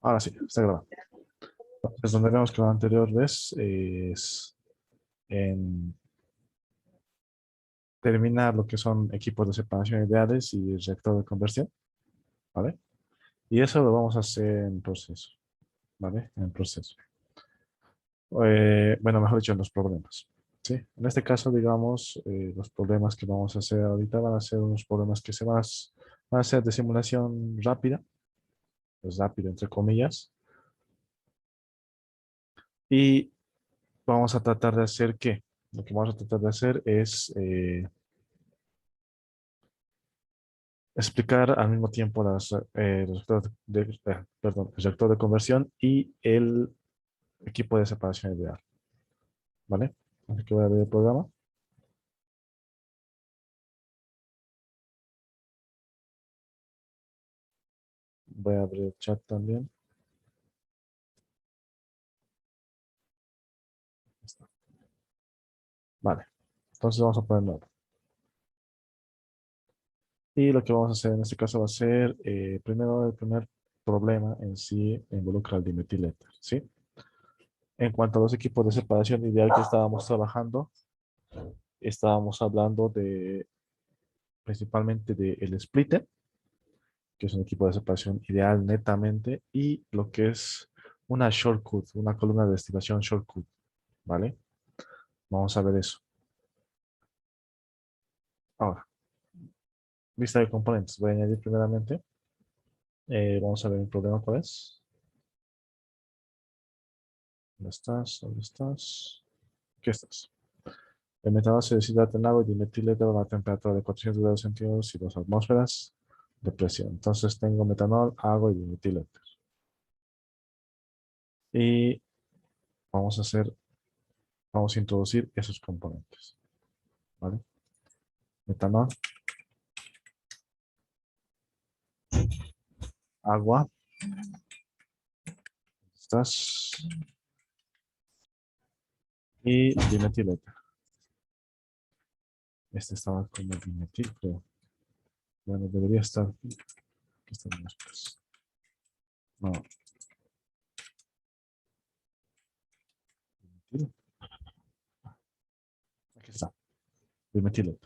Ahora sí, está grabado. Entonces, donde vemos que la anterior vez es en terminar lo que son equipos de separación ideales y el reactor de conversión, ¿vale? Y eso lo vamos a hacer en proceso, ¿vale? En proceso. Bueno, mejor dicho, en los problemas, ¿sí? En este caso, digamos, los problemas que vamos a hacer ahorita van a ser unos problemas que van a ser de simulación rápida, pues rápido entre comillas, y vamos a tratar de hacer ¿qué? Lo que vamos a tratar de hacer es explicar al mismo tiempo los reactores perdón, el reactor de conversión y el equipo de separación ideal, ¿vale? Así que voy a abrir el programa. Voy a abrir el chat también. Ahí está. Vale, entonces vamos a poner nuevo. Y lo que vamos a hacer en este caso va a ser, primero, el primer problema en sí involucra el dimetiléter, ¿sí? En cuanto a los equipos de separación ideal que estábamos trabajando, estábamos hablando de principalmente del splitter, que es un equipo de separación ideal netamente, y lo que es una shortcut, una columna de destilación shortcut, ¿vale? Vamos a ver eso. Ahora, lista de componentes. Voy a añadir primeramente. Vamos a ver el problema cuál es. ¿Dónde estás? ¿Dónde estás? ¿Qué estás? El metanol se deshidrata en agua y dimetiléter a una temperatura de 400 grados centígrados y 2 atmósferas de presión. Entonces tengo metanol, agua y dimetiléter. Y vamos a hacer, vamos a introducir esos componentes, ¿vale? Metanol, agua, estás, y dimetil. Este estaba como dimetil, creo. Bueno, debería estar. Aquí están los dos. No, dimetil. Aquí está, dimetil.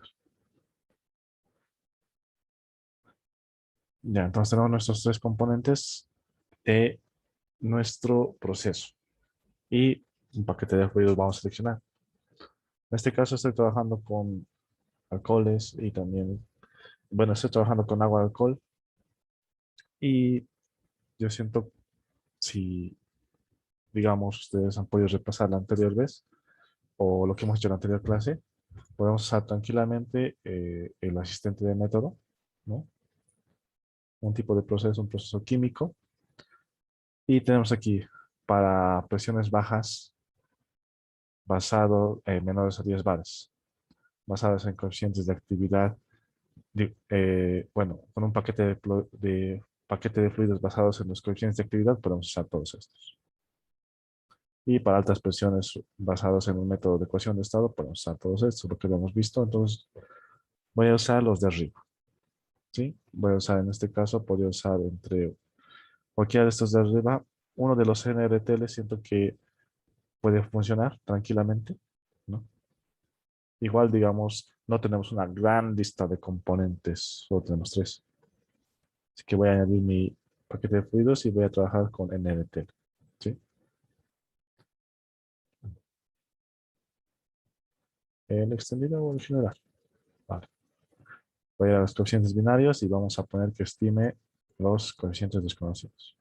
Ya, entonces tenemos nuestros tres componentes de nuestro proceso. Y un paquete de fluidos vamos a seleccionar. En este caso estoy trabajando con alcoholes y también, bueno, estoy trabajando con agua de alcohol. Y yo siento, si, digamos, ustedes han podido repasar la anterior vez, o lo que hemos hecho en la anterior clase, podemos usar tranquilamente el asistente de método, ¿no? Un tipo de proceso, un proceso químico. Y tenemos aquí para presiones bajas, basado en menores a 10 bares, basadas en coeficientes de actividad, bueno, con un paquete paquete de fluidos basados en los coeficientes de actividad, podemos usar todos estos. Y para altas presiones basados en un método de ecuación de estado, podemos usar todos estos, lo que lo hemos visto. Entonces, voy a usar los de arriba. ¿Sí? Voy a usar en este caso, podría usar entre cualquiera de estos de arriba. Uno de los NRTL siento que puede funcionar tranquilamente, ¿no? Igual, digamos, no tenemos una gran lista de componentes, solo tenemos tres. Así que voy a añadir mi paquete de fluidos y voy a trabajar con NRTL, ¿sí? ¿El extendido o el general? Vale. Voy a ir a los coeficientes binarios y vamos a poner que estime los coeficientes desconocidos.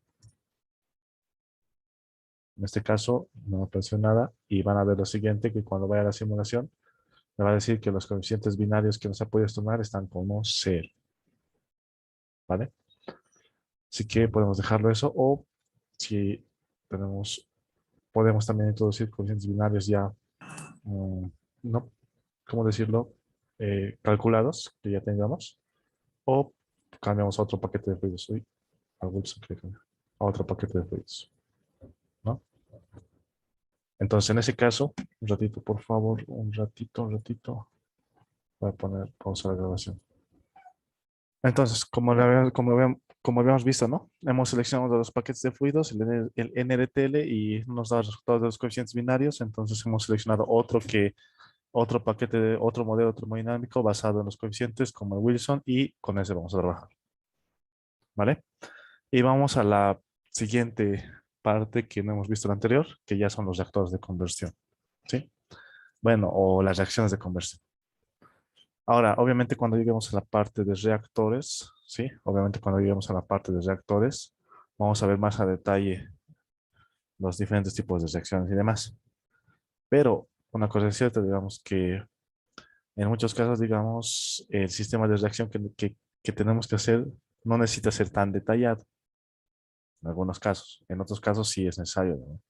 En este caso, no apareció nada y van a ver lo siguiente, que cuando vaya a la simulación, me va a decir que los coeficientes binarios que nos ha podido estimar están como 0, ¿vale? Así que podemos dejarlo eso o si tenemos, podemos también introducir coeficientes binarios ya, no, ¿cómo decirlo? Calculados, que ya tengamos, o cambiamos a otro paquete de fluidos. Uy, a otro paquete de fluidos, ¿no? Entonces, en ese caso, un ratito, por favor, un ratito, un ratito. Voy a poner pausa la grabación. Entonces, como, como como habíamos visto, ¿no? Hemos seleccionado los paquetes de fluidos, el NRTL, y nos da los resultados de los coeficientes binarios. Entonces hemos seleccionado otro paquete de otro modelo termodinámico basado en los coeficientes como el Wilson, y con ese vamos a trabajar. ¿Vale? Y vamos a la siguiente parte que no hemos visto la anterior, que ya son los reactores de conversión. ¿Sí? Bueno, o las reacciones de conversión. Ahora, obviamente cuando lleguemos a la parte de reactores, ¿sí? Obviamente cuando lleguemos a la parte de reactores, vamos a ver más a detalle los diferentes tipos de reacciones y demás. Pero una cosa es cierta, digamos que en muchos casos, digamos, el sistema de reacción que tenemos que hacer no necesita ser tan detallado. En algunos casos. En otros casos sí es necesario, ¿no?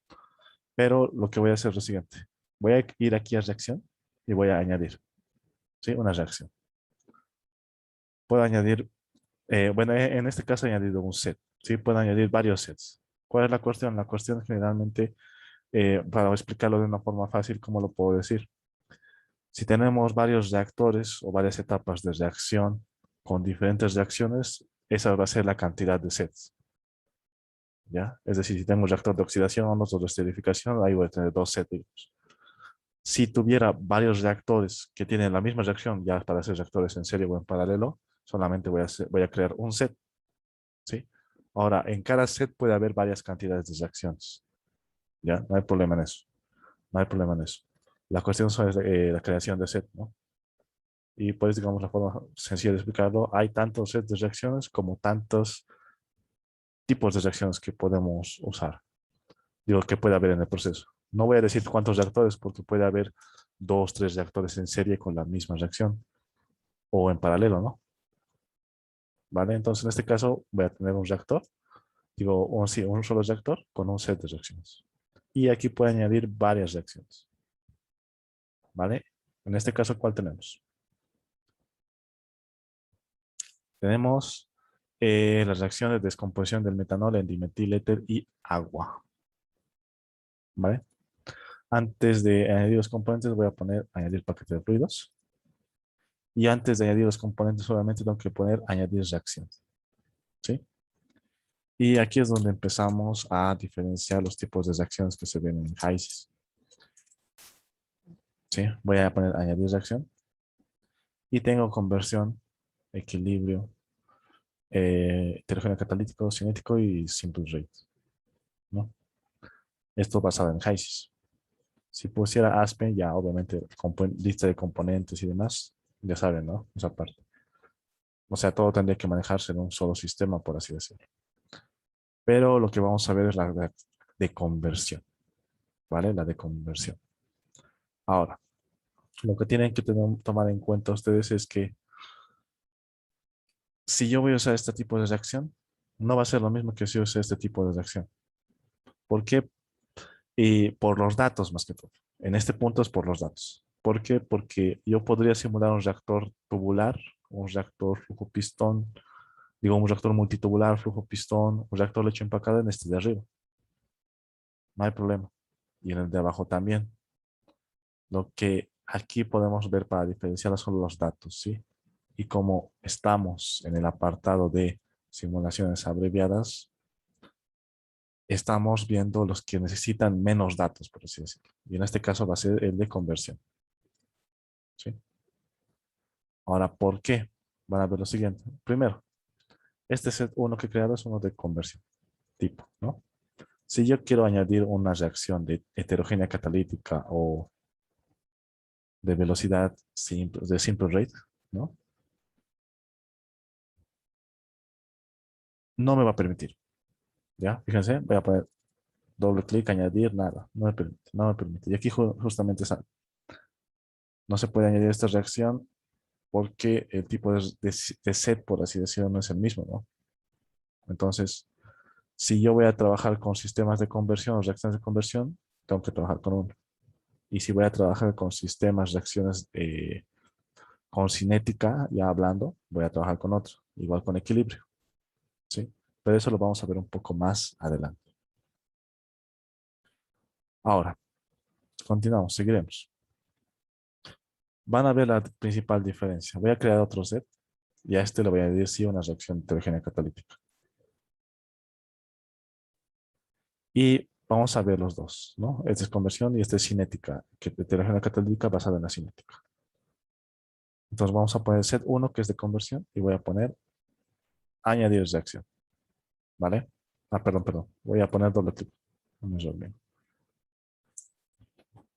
Pero lo que voy a hacer es lo siguiente. Voy a ir aquí a reacción y voy a añadir, ¿sí? Una reacción. Puedo añadir, bueno, en este caso he añadido un set, ¿sí? Puedo añadir varios sets. ¿Cuál es la cuestión? La cuestión es generalmente, para explicarlo de una forma fácil, ¿cómo lo puedo decir? Si tenemos varios reactores o varias etapas de reacción con diferentes reacciones, esa va a ser la cantidad de sets, ¿ya? Es decir, si tengo un reactor de oxidación, otro de esterificación, ahí voy a tener dos sets, digamos. Si tuviera varios reactores que tienen la misma reacción, ya para hacer reactores en serie o en paralelo, solamente voy a crear un set, ¿sí? Ahora, en cada set puede haber varias cantidades de reacciones, ¿ya? No hay problema en eso, no hay problema en eso. La cuestión es la creación de set, ¿no? Y pues, digamos, la forma sencilla de explicarlo, hay tantos sets de reacciones como tantos tipos de reacciones que podemos usar, digo, que puede haber en el proceso. No voy a decir cuántos reactores porque puede haber dos, tres reactores en serie con la misma reacción o en paralelo, ¿no? ¿Vale? Entonces, en este caso voy a tener un reactor, digo, sí, un solo reactor con un set de reacciones. Y aquí puedo añadir varias reacciones, ¿vale? En este caso, ¿cuál tenemos? Tenemos las reacciones de descomposición del metanol en dimetiléter y agua, ¿vale? Antes de añadir los componentes, voy a poner añadir paquete de fluidos. Y antes de añadir los componentes, obviamente tengo que poner añadir reacción, ¿sí? Y aquí es donde empezamos a diferenciar los tipos de reacciones que se ven en HYSYS, ¿sí? Voy a poner añadir reacción. Y tengo conversión, equilibrio, heterogéneo catalítico, cinético y simple rate, ¿no? Esto basado en HYSYS. Si pusiera Aspen, ya obviamente lista de componentes y demás, ya saben, ¿no? Esa parte. O sea, todo tendría que manejarse en un solo sistema, por así decirlo. Pero lo que vamos a ver es la de conversión, ¿vale? La de conversión. Ahora, lo que tienen que tomar en cuenta ustedes es que si yo voy a usar este tipo de reacción, no va a ser lo mismo que si use este tipo de reacción. ¿Por qué? Y por los datos más que todo. En este punto es por los datos. ¿Por qué? Porque yo podría simular un reactor tubular, un reactor flujo pistón, digo, un reactor multitubular, flujo pistón, un reactor leche empacada en este de arriba. No hay problema. Y en el de abajo también. Lo que aquí podemos ver para diferenciar son los datos, ¿sí? Y como estamos en el apartado de simulaciones abreviadas, estamos viendo los que necesitan menos datos, por así decirlo. Y en este caso va a ser el de conversión, ¿sí? Ahora, ¿por qué? Van a ver lo siguiente. Primero, este set 1 que he creado es uno de conversión, tipo, ¿no? Si yo quiero añadir una reacción de heterogénea catalítica o de velocidad de simple rate, ¿no? No me va a permitir, ¿ya? Fíjense, voy a poner doble clic, añadir, nada, no me permite, no me permite. Y aquí justamente no se puede añadir esta reacción porque el tipo de set, por así decirlo, no es el mismo, ¿no? Entonces, si yo voy a trabajar con sistemas de conversión o reacciones de conversión, tengo que trabajar con uno. Y si voy a trabajar con sistemas, reacciones con cinética, ya hablando, voy a trabajar con otro. Igual con equilibrio, ¿sí? Pero eso lo vamos a ver un poco más adelante. Ahora, continuamos, seguiremos. Van a ver la principal diferencia. Voy a crear otro set y a este le voy a decir sí una reacción heterogénea catalítica. Y vamos a ver los dos, ¿no? Este es conversión y este es cinética, que de reacción catalítica basada en la cinética. Entonces vamos a poner set 1, que es de conversión, y voy a poner añadir reacción, ¿vale? Ah, perdón. Voy a poner doble clic. Un error mío.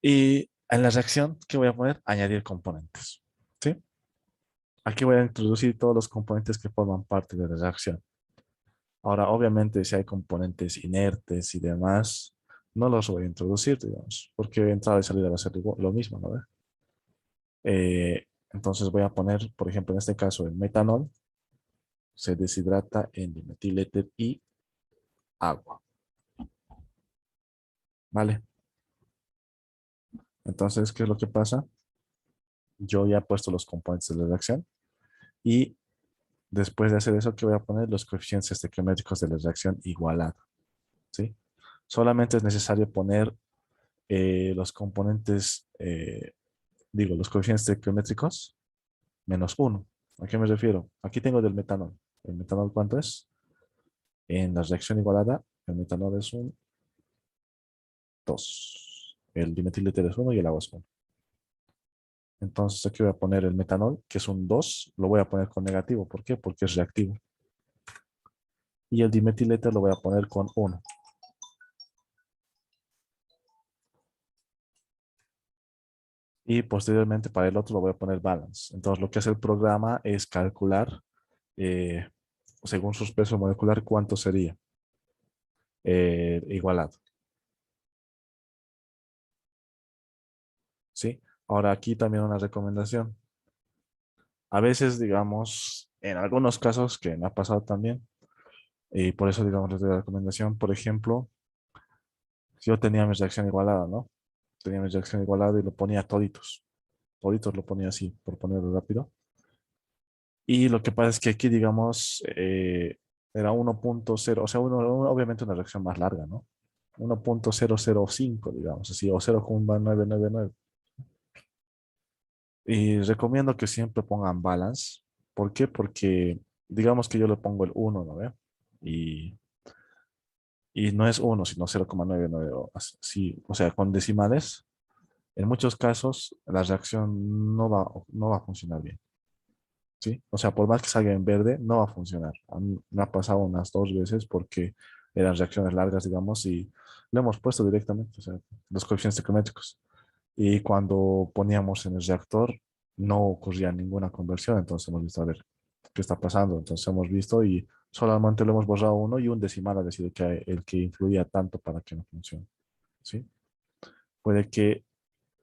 Y en la reacción, ¿qué voy a poner? Añadir componentes, ¿sí? Aquí voy a introducir todos los componentes que forman parte de la reacción. Ahora, obviamente, si hay componentes inertes y demás, no los voy a introducir, digamos, porque entrada y salida va a ser lo mismo, ¿no? Entonces voy a poner, por ejemplo, en este caso, el metanol se deshidrata en dimetiléter y agua, ¿vale? Entonces, ¿qué es lo que pasa? Yo ya he puesto los componentes de la reacción y después de hacer eso, ¿qué voy a poner? Los coeficientes estequiométricos de la reacción igualada, ¿sí? Solamente es necesario poner los componentes, los coeficientes estequiométricos menos 1. ¿A qué me refiero? Aquí tengo del metanol. ¿El metanol cuánto es? En la reacción igualada, el metanol es un 2. El dimetil es 1 y el agua es 1. Entonces aquí voy a poner el metanol, que es un 2, lo voy a poner con negativo. ¿Por qué? Porque es reactivo. Y el dimetiléter lo voy a poner con 1. Y posteriormente para el otro lo voy a poner balance. Entonces lo que hace el programa es calcular, eh, según su peso molecular, cuánto sería igualado. ¿Sí? Ahora aquí también una recomendación. A veces, digamos, en algunos casos que me ha pasado también, y por eso, digamos, les doy la recomendación, por ejemplo, si yo tenía mi reacción igualada, ¿no? Tenía mi reacción igualada y lo ponía toditos. Toditos lo ponía así, por ponerlo rápido. Y lo que pasa es que aquí, digamos, era 1.0, o sea, obviamente una reacción más larga, ¿no? 1.005, digamos, así, o 0,999. Y recomiendo que siempre pongan balance. ¿Por qué? Porque digamos que yo le pongo el 1, ¿no ve? Y, y no es 1, sino 0,99. Así, o sea, con decimales. En muchos casos, la reacción no va a funcionar bien. ¿Sí? O sea, por más que salga en verde, no va a funcionar. A mí me ha pasado unas 2 veces porque eran reacciones largas, digamos, y lo hemos puesto directamente, o sea, los coeficientes estequiométricos. Y cuando poníamos en el reactor, no ocurría ninguna conversión, entonces hemos visto, a ver, ¿qué está pasando? Entonces hemos visto y solamente lo hemos borrado uno y un decimal ha sido que el que influía tanto para que no funcione. ¿Sí? Puede que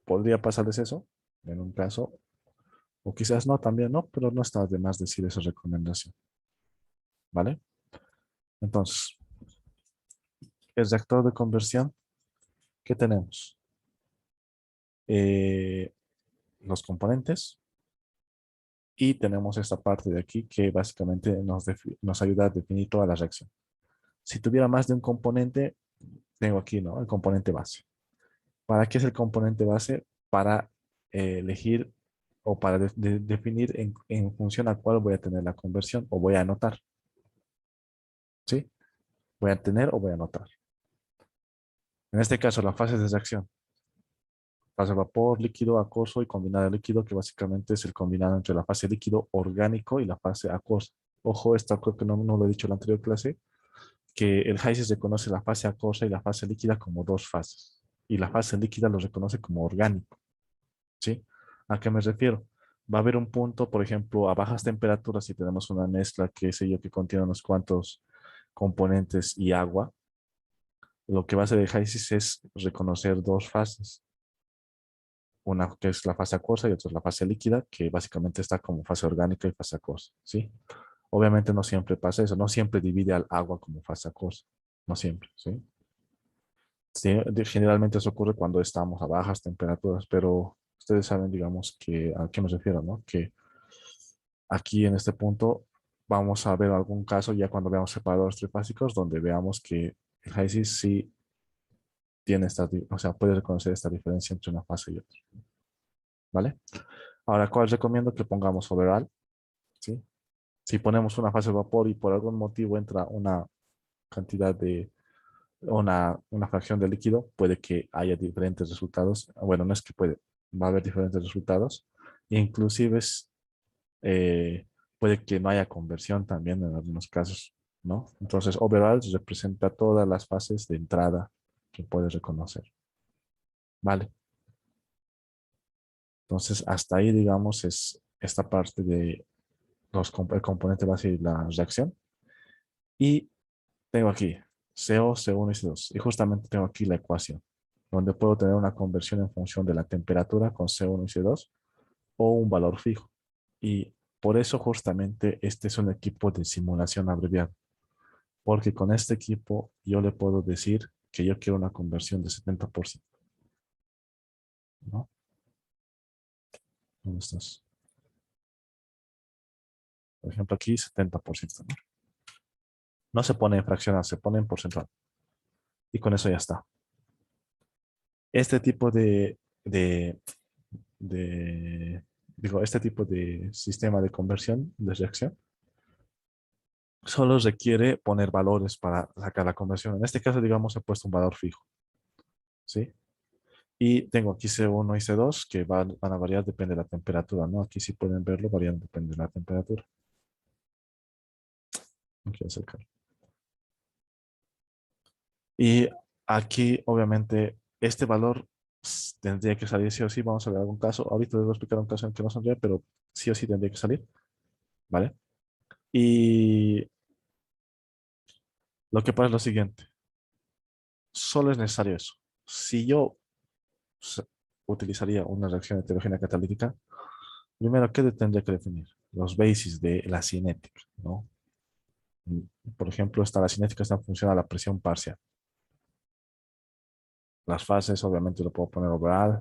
podría pasarles eso en un caso, o quizás no, también no, pero no está de más decir esa recomendación. ¿Vale? Entonces, el reactor de conversión, ¿qué tenemos? Eh, los componentes y tenemos esta parte de aquí que básicamente nos ayuda a definir toda la reacción. Si tuviera más de un componente, tengo aquí, ¿no? El componente base. ¿Para qué es el componente base? Para elegir o para definir en función a cuál voy a tener la conversión o voy a anotar. ¿Sí? Voy a tener o voy a anotar. En este caso, la fase de reacción. Fase vapor, líquido, acuoso y combinado líquido, que básicamente es el combinado entre la fase líquido orgánico y la fase acuosa. Ojo, esto creo que no lo he dicho en la anterior clase, que el HYSIS reconoce la fase acuosa y la fase líquida como dos fases. Y la fase líquida lo reconoce como orgánico. ¿Sí? ¿A qué me refiero? Va a haber un punto, por ejemplo, a bajas temperaturas, si tenemos una mezcla, que sé yo, que contiene unos cuantos componentes y agua, lo que va a hacer el HYSIS es reconocer dos fases. Una que es la fase acuosa y otra es la fase líquida, que básicamente está como fase orgánica y fase acuosa, ¿sí? Obviamente no siempre pasa eso, no siempre divide al agua como fase acuosa, no siempre, ¿sí? Sí, generalmente eso ocurre cuando estamos a bajas temperaturas, pero ustedes saben, digamos, a qué me refiero, ¿no? Que aquí en este punto vamos a ver algún caso ya cuando veamos separadores trifásicos donde veamos que el HYSIS sí tiene o sea, puede reconocer esta diferencia entre una fase y otra, ¿vale? Ahora, ¿cuál recomiendo que pongamos overall? ¿Sí? Si ponemos una fase de vapor y por algún motivo entra una cantidad una fracción de líquido, puede que haya diferentes resultados. Bueno, no es que puede, va a haber diferentes resultados. Inclusive puede que no haya conversión también en algunos casos, ¿no? Entonces, overall representa todas las fases de entrada que puedes reconocer, ¿vale? Entonces, hasta ahí, digamos, es esta parte de el componente base y la reacción. Y tengo aquí CO, C1 y C2. Y justamente tengo aquí la ecuación, donde puedo tener una conversión en función de la temperatura con C1 y C2 o un valor fijo. Y por eso justamente este es un equipo de simulación abreviado, porque con este equipo yo le puedo decir que yo quiero una conversión de 70%, ¿no? ¿Dónde estás? Por ejemplo, aquí 70%, ¿no? No se pone en fraccional, se pone en porcentual. Y con eso ya está. Este tipo de, digo, este tipo de sistema de conversión, de reacción, solo requiere poner valores para sacar la conversión. En este caso, digamos, he puesto un valor fijo, ¿sí? Y tengo aquí C1 y C2 que van a variar, depende de la temperatura, ¿no? Aquí sí pueden verlo, varían, depende de la temperatura. No quiero acercar. Y aquí, obviamente, este valor tendría que salir sí o sí. Vamos a ver algún caso. Ahorita les voy a explicar un caso en que no saldría, pero sí o sí tendría que salir, ¿vale? Y lo que pasa es lo siguiente. Solo es necesario eso. Si yo s- utilizaría una reacción heterogénea catalítica, primero, ¿qué tendría que definir? Los bases de la cinética, ¿no? Por ejemplo, la cinética está en función a la presión parcial. Las fases, obviamente, lo puedo poner overall.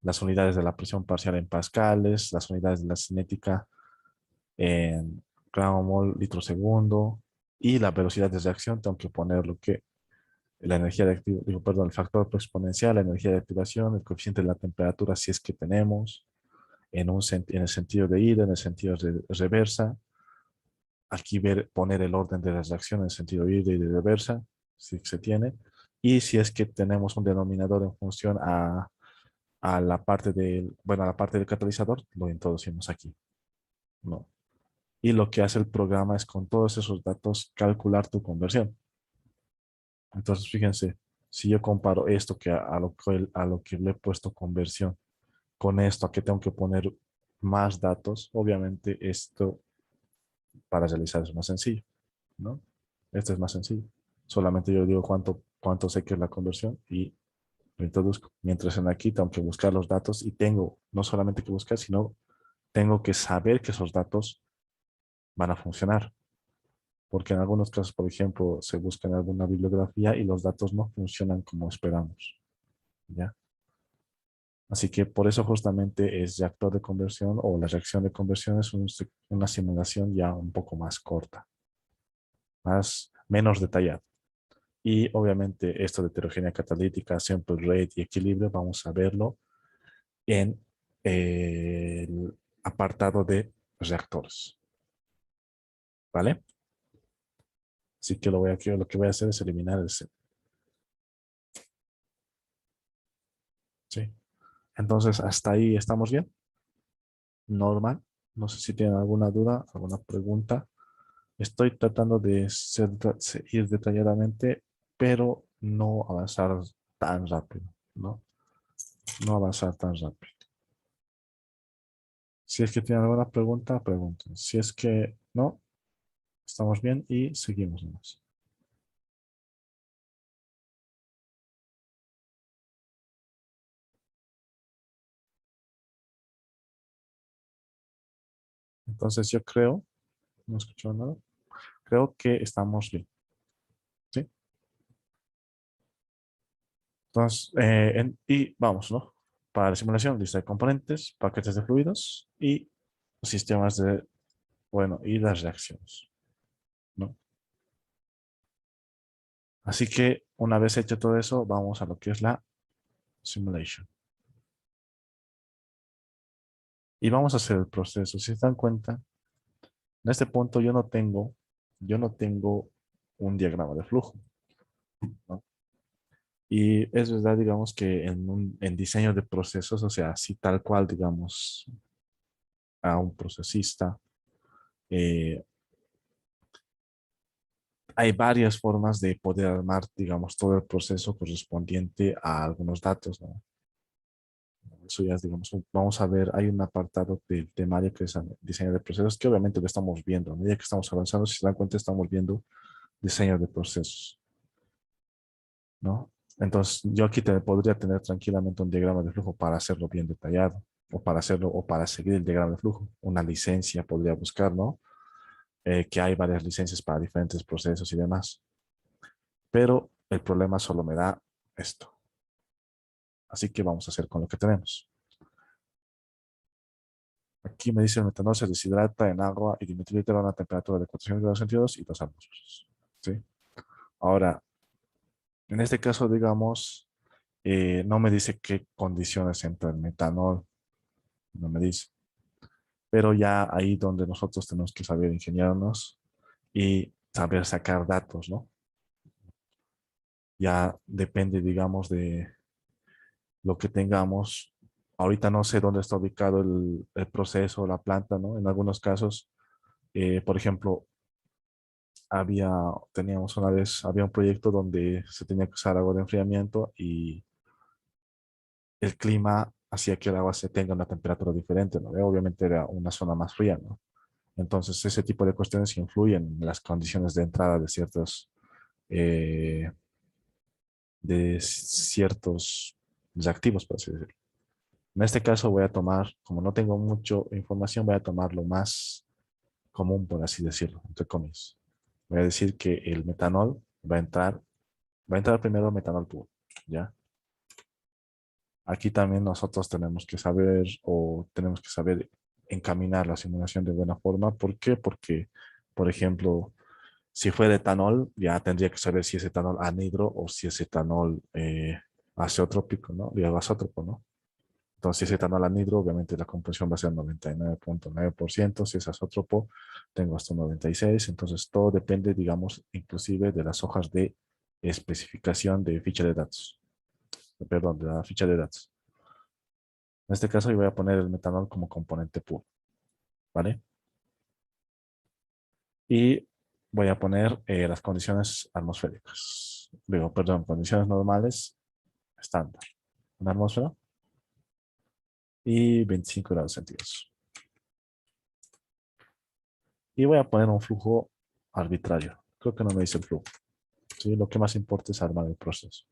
Las unidades de la presión parcial en pascales, las unidades de la cinética en gramo mol litro segundo. Y la velocidad de reacción, tengo que poner lo que la energía de activación, digo, perdón, el factor exponencial, la energía de activación, el coeficiente de la temperatura, si es que tenemos, en el sentido de ida, en el sentido de reversa. Aquí poner el orden de las reacciones en el sentido de ida y de reversa, si se tiene. Y si es que tenemos un denominador en función a la parte del, bueno, a la parte del catalizador, lo introducimos aquí, ¿no? Y lo que hace el programa es con todos esos datos calcular tu conversión. Entonces, fíjense, si yo comparo esto que a lo que le he puesto conversión con esto, a que tengo que poner más datos, obviamente esto para realizar es más sencillo, ¿no? Este es más sencillo. Solamente yo digo cuánto sé que es la conversión y lo introduzco. Mientras en aquí tengo que buscar los datos y tengo no solamente que buscar, sino tengo que saber que esos datos van a funcionar. Porque en algunos casos, por ejemplo, se busca en alguna bibliografía y los datos no funcionan como esperamos, ¿ya? Así que por eso justamente es reactor de conversión o la reacción de conversión es una simulación ya un poco más corta, menos detallada. Y obviamente esto de heterogeneidad catalítica, sample rate y equilibrio, vamos a verlo en el apartado de reactores, ¿vale? Así que lo que voy a hacer es eliminar el C, ¿sí? Entonces, hasta ahí estamos bien, normal. No sé si tienen alguna duda, alguna pregunta. Estoy tratando de ir detalladamente, pero no avanzar tan rápido, ¿no? No avanzar tan rápido. Si es que tienen alguna pregunta, pregunten. Si es que no, estamos bien y seguimos nomás. Entonces yo creo, no he escuchado nada, creo que estamos bien, ¿sí? Entonces, y vamos, ¿no? Para la simulación, lista de componentes, paquetes de fluidos y sistemas de, bueno, y las reacciones, ¿no? Así que una vez hecho todo eso, vamos a lo que es la simulation. Y vamos a hacer el proceso. Si se dan cuenta, en este punto yo no tengo un diagrama de flujo. ¿no? Y es verdad, digamos, que en diseño de procesos, o sea, así tal cual, digamos, a un procesista, eh, hay varias formas de poder armar, digamos, todo el proceso correspondiente a algunos datos, ¿no? Eso ya es, digamos, vamos a ver, hay un apartado del temario que es diseño de procesos, que obviamente lo estamos viendo. A medida que estamos avanzando, si se dan cuenta, estamos viendo diseño de procesos, ¿no? Entonces, yo aquí podría tener tranquilamente un diagrama de flujo para hacerlo bien detallado, o para hacerlo, o para seguir el diagrama de flujo. Una licencia podría buscar, ¿no? Que hay varias licencias para diferentes procesos y demás. Pero el problema solo me da esto. Así que vamos a hacer con lo que tenemos. Aquí me dice el metanol se deshidrata en agua y dimetilitro a una temperatura de 400 grados centígrados y 2 atmósferas. ¿Sí? Ahora, en este caso, digamos, no me dice qué condiciones entra el metanol, no me dice. Pero ya ahí donde nosotros tenemos que saber ingeniarnos y saber sacar datos, ¿no? Ya depende, digamos, de lo que tengamos. Ahorita no sé dónde está ubicado el proceso, la planta, ¿no? En algunos casos, por ejemplo, teníamos una vez, había un proyecto donde se tenía que usar agua de enfriamiento y el clima hacía que el agua se tenga una temperatura diferente, ¿no? Obviamente era una zona más fría, ¿no? Entonces, ese tipo de cuestiones influyen en las condiciones de entrada eh, de ciertos reactivos, por así decirlo. En este caso voy a tomar, como no tengo mucha información, voy a tomar lo más común, por así decirlo, entre comillas. Voy a decir que el metanol va a entrar primero metanol puro, ¿ya? Aquí también nosotros tenemos que saber o tenemos que saber encaminar la simulación de buena forma. ¿Por qué? Porque, por ejemplo, si fuera etanol, ya tendría que saber si es etanol anhidro o si es etanol azeotrópico, ¿no? Gasótropo, ¿no? Entonces, si es etanol anhidro, obviamente la composición va a ser 99.9%. Si es azótropo, tengo hasta 96%. Entonces, todo depende, digamos, inclusive de las hojas de especificación de ficha de datos. Perdón, de la ficha de datos. En este caso, yo voy a poner el metanol como componente puro, ¿vale? Y voy a poner las condiciones atmosféricas. Digo, perdón, condiciones normales, estándar. Una atmósfera y 25 grados centígrados. Y voy a poner un flujo arbitrario. Creo que no me dice el flujo. ¿Sí? Lo que más importa es armar el proceso.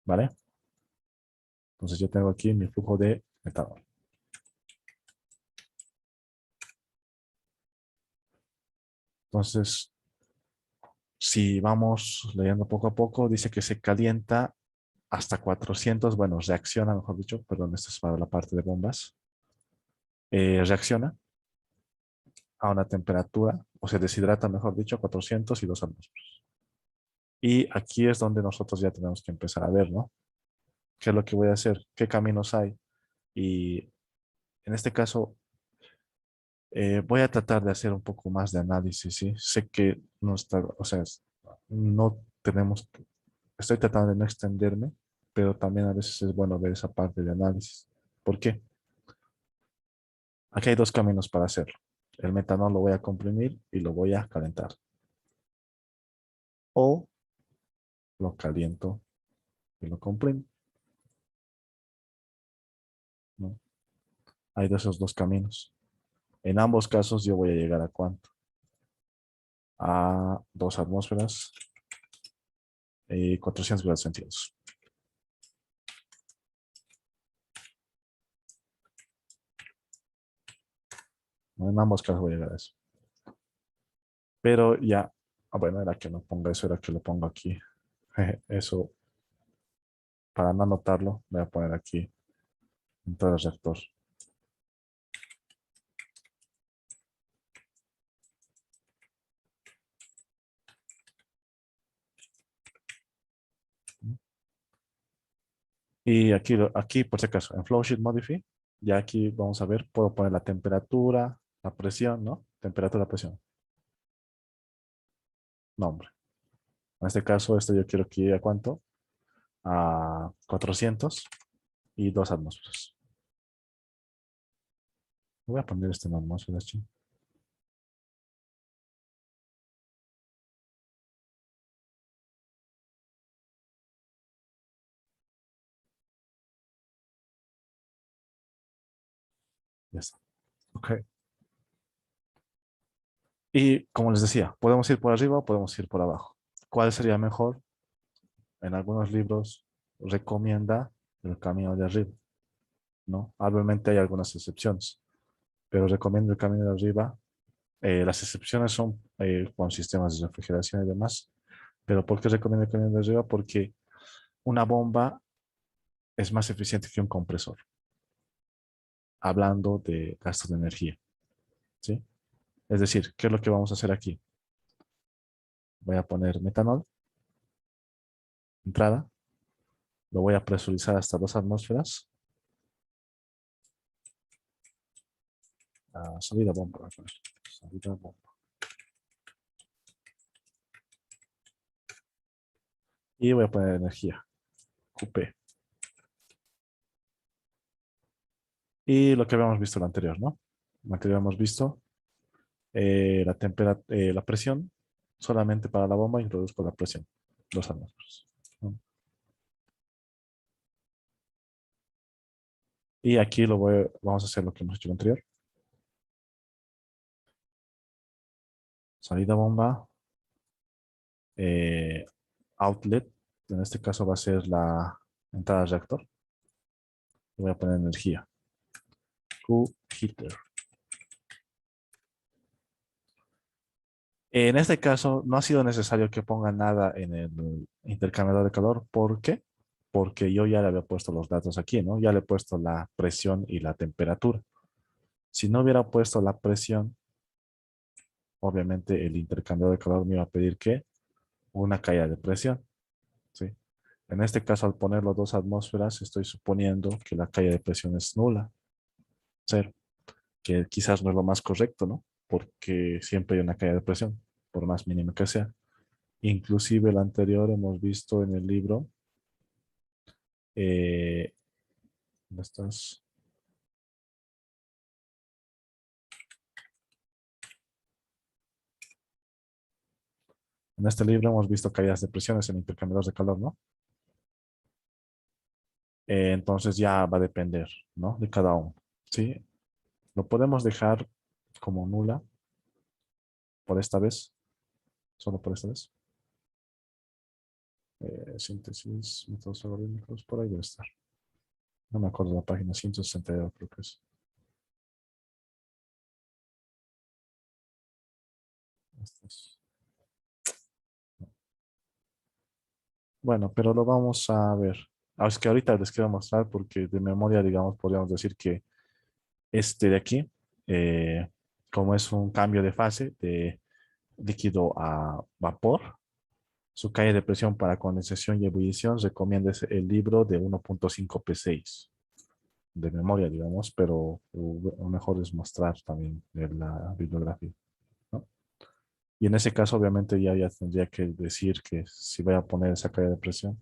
¿Vale? Entonces yo tengo aquí mi flujo de metanol. Entonces, si vamos leyendo poco a poco, dice que se calienta hasta 400, bueno, reacciona, mejor dicho, perdón, esto es para la parte de bombas, reacciona a una temperatura, o se deshidrata, mejor dicho, a 400 y 2 atmósferas. Y aquí es donde nosotros ya tenemos que empezar a ver, ¿no? ¿Qué es lo que voy a hacer? ¿Qué caminos hay? Y en este caso, voy a tratar de hacer un poco más de análisis, ¿sí? Sé que no está, o sea, no tenemos, estoy tratando de no extenderme, pero también a veces es bueno ver esa parte de análisis. ¿Por qué? Aquí hay dos caminos para hacerlo. El metanol lo voy a comprimir y lo voy a calentar. O lo caliento y lo comprimo, ¿no? Hay de esos dos caminos. En ambos casos yo voy a llegar a ¿cuánto? A 2 atmósferas y 400 grados centígrados. ¿No? En ambos casos voy a llegar a eso. Pero ya, bueno, era que no ponga eso, era que lo pongo aquí. Eso, para no anotarlo, voy a poner aquí en todo el reactor. Y aquí, por si acaso, en Flowsheet Modify, ya aquí vamos a ver, puedo poner la temperatura, la presión, ¿no? Temperatura, presión, nombre. En este caso, esto yo quiero que llegue a ¿cuánto? A 400 y 2 atmósferas. Voy a poner este en atmósferas, chi. Ya está. Ok. Y como les decía, podemos ir por arriba o podemos ir por abajo. ¿Cuál sería mejor? En algunos libros recomienda el camino de arriba, ¿no? Obviamente hay algunas excepciones, pero recomiendo el camino de arriba. Las excepciones son con sistemas de refrigeración y demás. Pero ¿por qué recomiendo el camino de arriba? Porque una bomba es más eficiente que un compresor, hablando de gastos de energía, ¿sí? Es decir, ¿qué es lo que vamos a hacer aquí? Voy a poner metanol, entrada, lo voy a presurizar hasta 2 atmósferas, salida bomba, voy a poner, salida bomba. Y voy a poner energía, QP. Y lo que habíamos visto en lo anterior, ¿no? En lo anterior hemos visto la presión, solamente para la bomba introduzco la presión, 2 atmósferas, ¿no? Y aquí vamos a hacer lo que hemos hecho en lo anterior. Salida bomba, eh, outlet, en este caso va a ser la entrada al reactor. Y voy a poner energía, Q heater. En este caso no ha sido necesario que ponga nada en el intercambiador de calor. ¿Por qué? Porque yo ya le había puesto los datos aquí, ¿no? Ya le he puesto la presión y la temperatura. Si no hubiera puesto la presión, obviamente el intercambiador de calor me iba a pedir que una caída de presión, ¿sí? En este caso, al poner los 2 atmósferas, estoy suponiendo que la caída de presión es nula, cero, que quizás no es lo más correcto, ¿no? Porque siempre hay una caída de presión, por más mínima que sea. Inclusive el anterior hemos visto en el libro, eh, ¿dónde estás? En este libro hemos visto caídas de presiones en intercambiadores de calor, ¿no? Entonces ya va a depender, ¿no? De cada uno, ¿sí? Lo podemos dejar como nula por esta vez, solo por esta vez. Síntesis, métodos algorítmicos, por ahí debe estar. No me acuerdo la página, 162 creo que es. Esta es. Bueno, pero lo vamos a ver. Es que ahorita les quiero mostrar porque de memoria, digamos, podríamos decir que este de aquí, eh, como es un cambio de fase de líquido a vapor, su calle de presión para condensación y ebullición recomienda el libro de 1.5 P6 de memoria, digamos, pero lo mejor es mostrar también la bibliografía, ¿no? Y en ese caso, obviamente, ya tendría que decir que si voy a poner esa calle de presión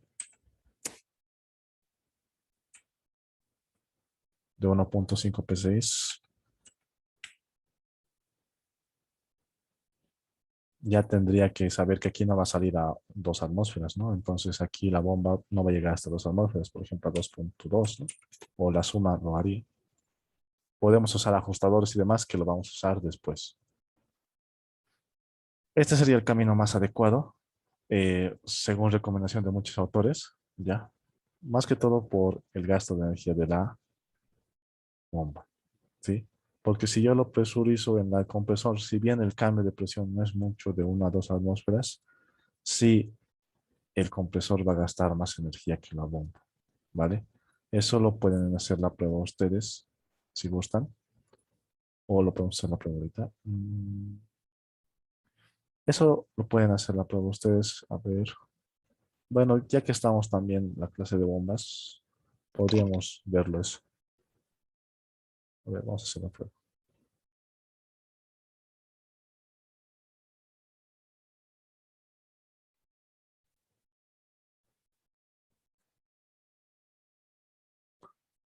de 1.5 P6, ya tendría que saber que aquí no va a salir a 2 atmósferas, ¿no? Entonces aquí la bomba no va a llegar hasta 2 atmósferas, por ejemplo, a 2.2, ¿no? O la suma lo haría. Podemos usar ajustadores y demás que lo vamos a usar después. Este sería el camino más adecuado, según recomendación de muchos autores, ¿ya? Más que todo por el gasto de energía de la bomba, ¿sí? Porque si yo lo presurizo en el compresor, si bien el cambio de presión no es mucho de 1 a 2 atmósferas, sí el compresor va a gastar más energía que la bomba, ¿vale? Eso lo pueden hacer la prueba ustedes, si gustan, o lo podemos hacer la prueba ahorita. Eso lo pueden hacer la prueba ustedes, a ver. Bueno, ya que estamos también en la clase de bombas, podríamos verlo eso. A ver, vamos a hacer la prueba.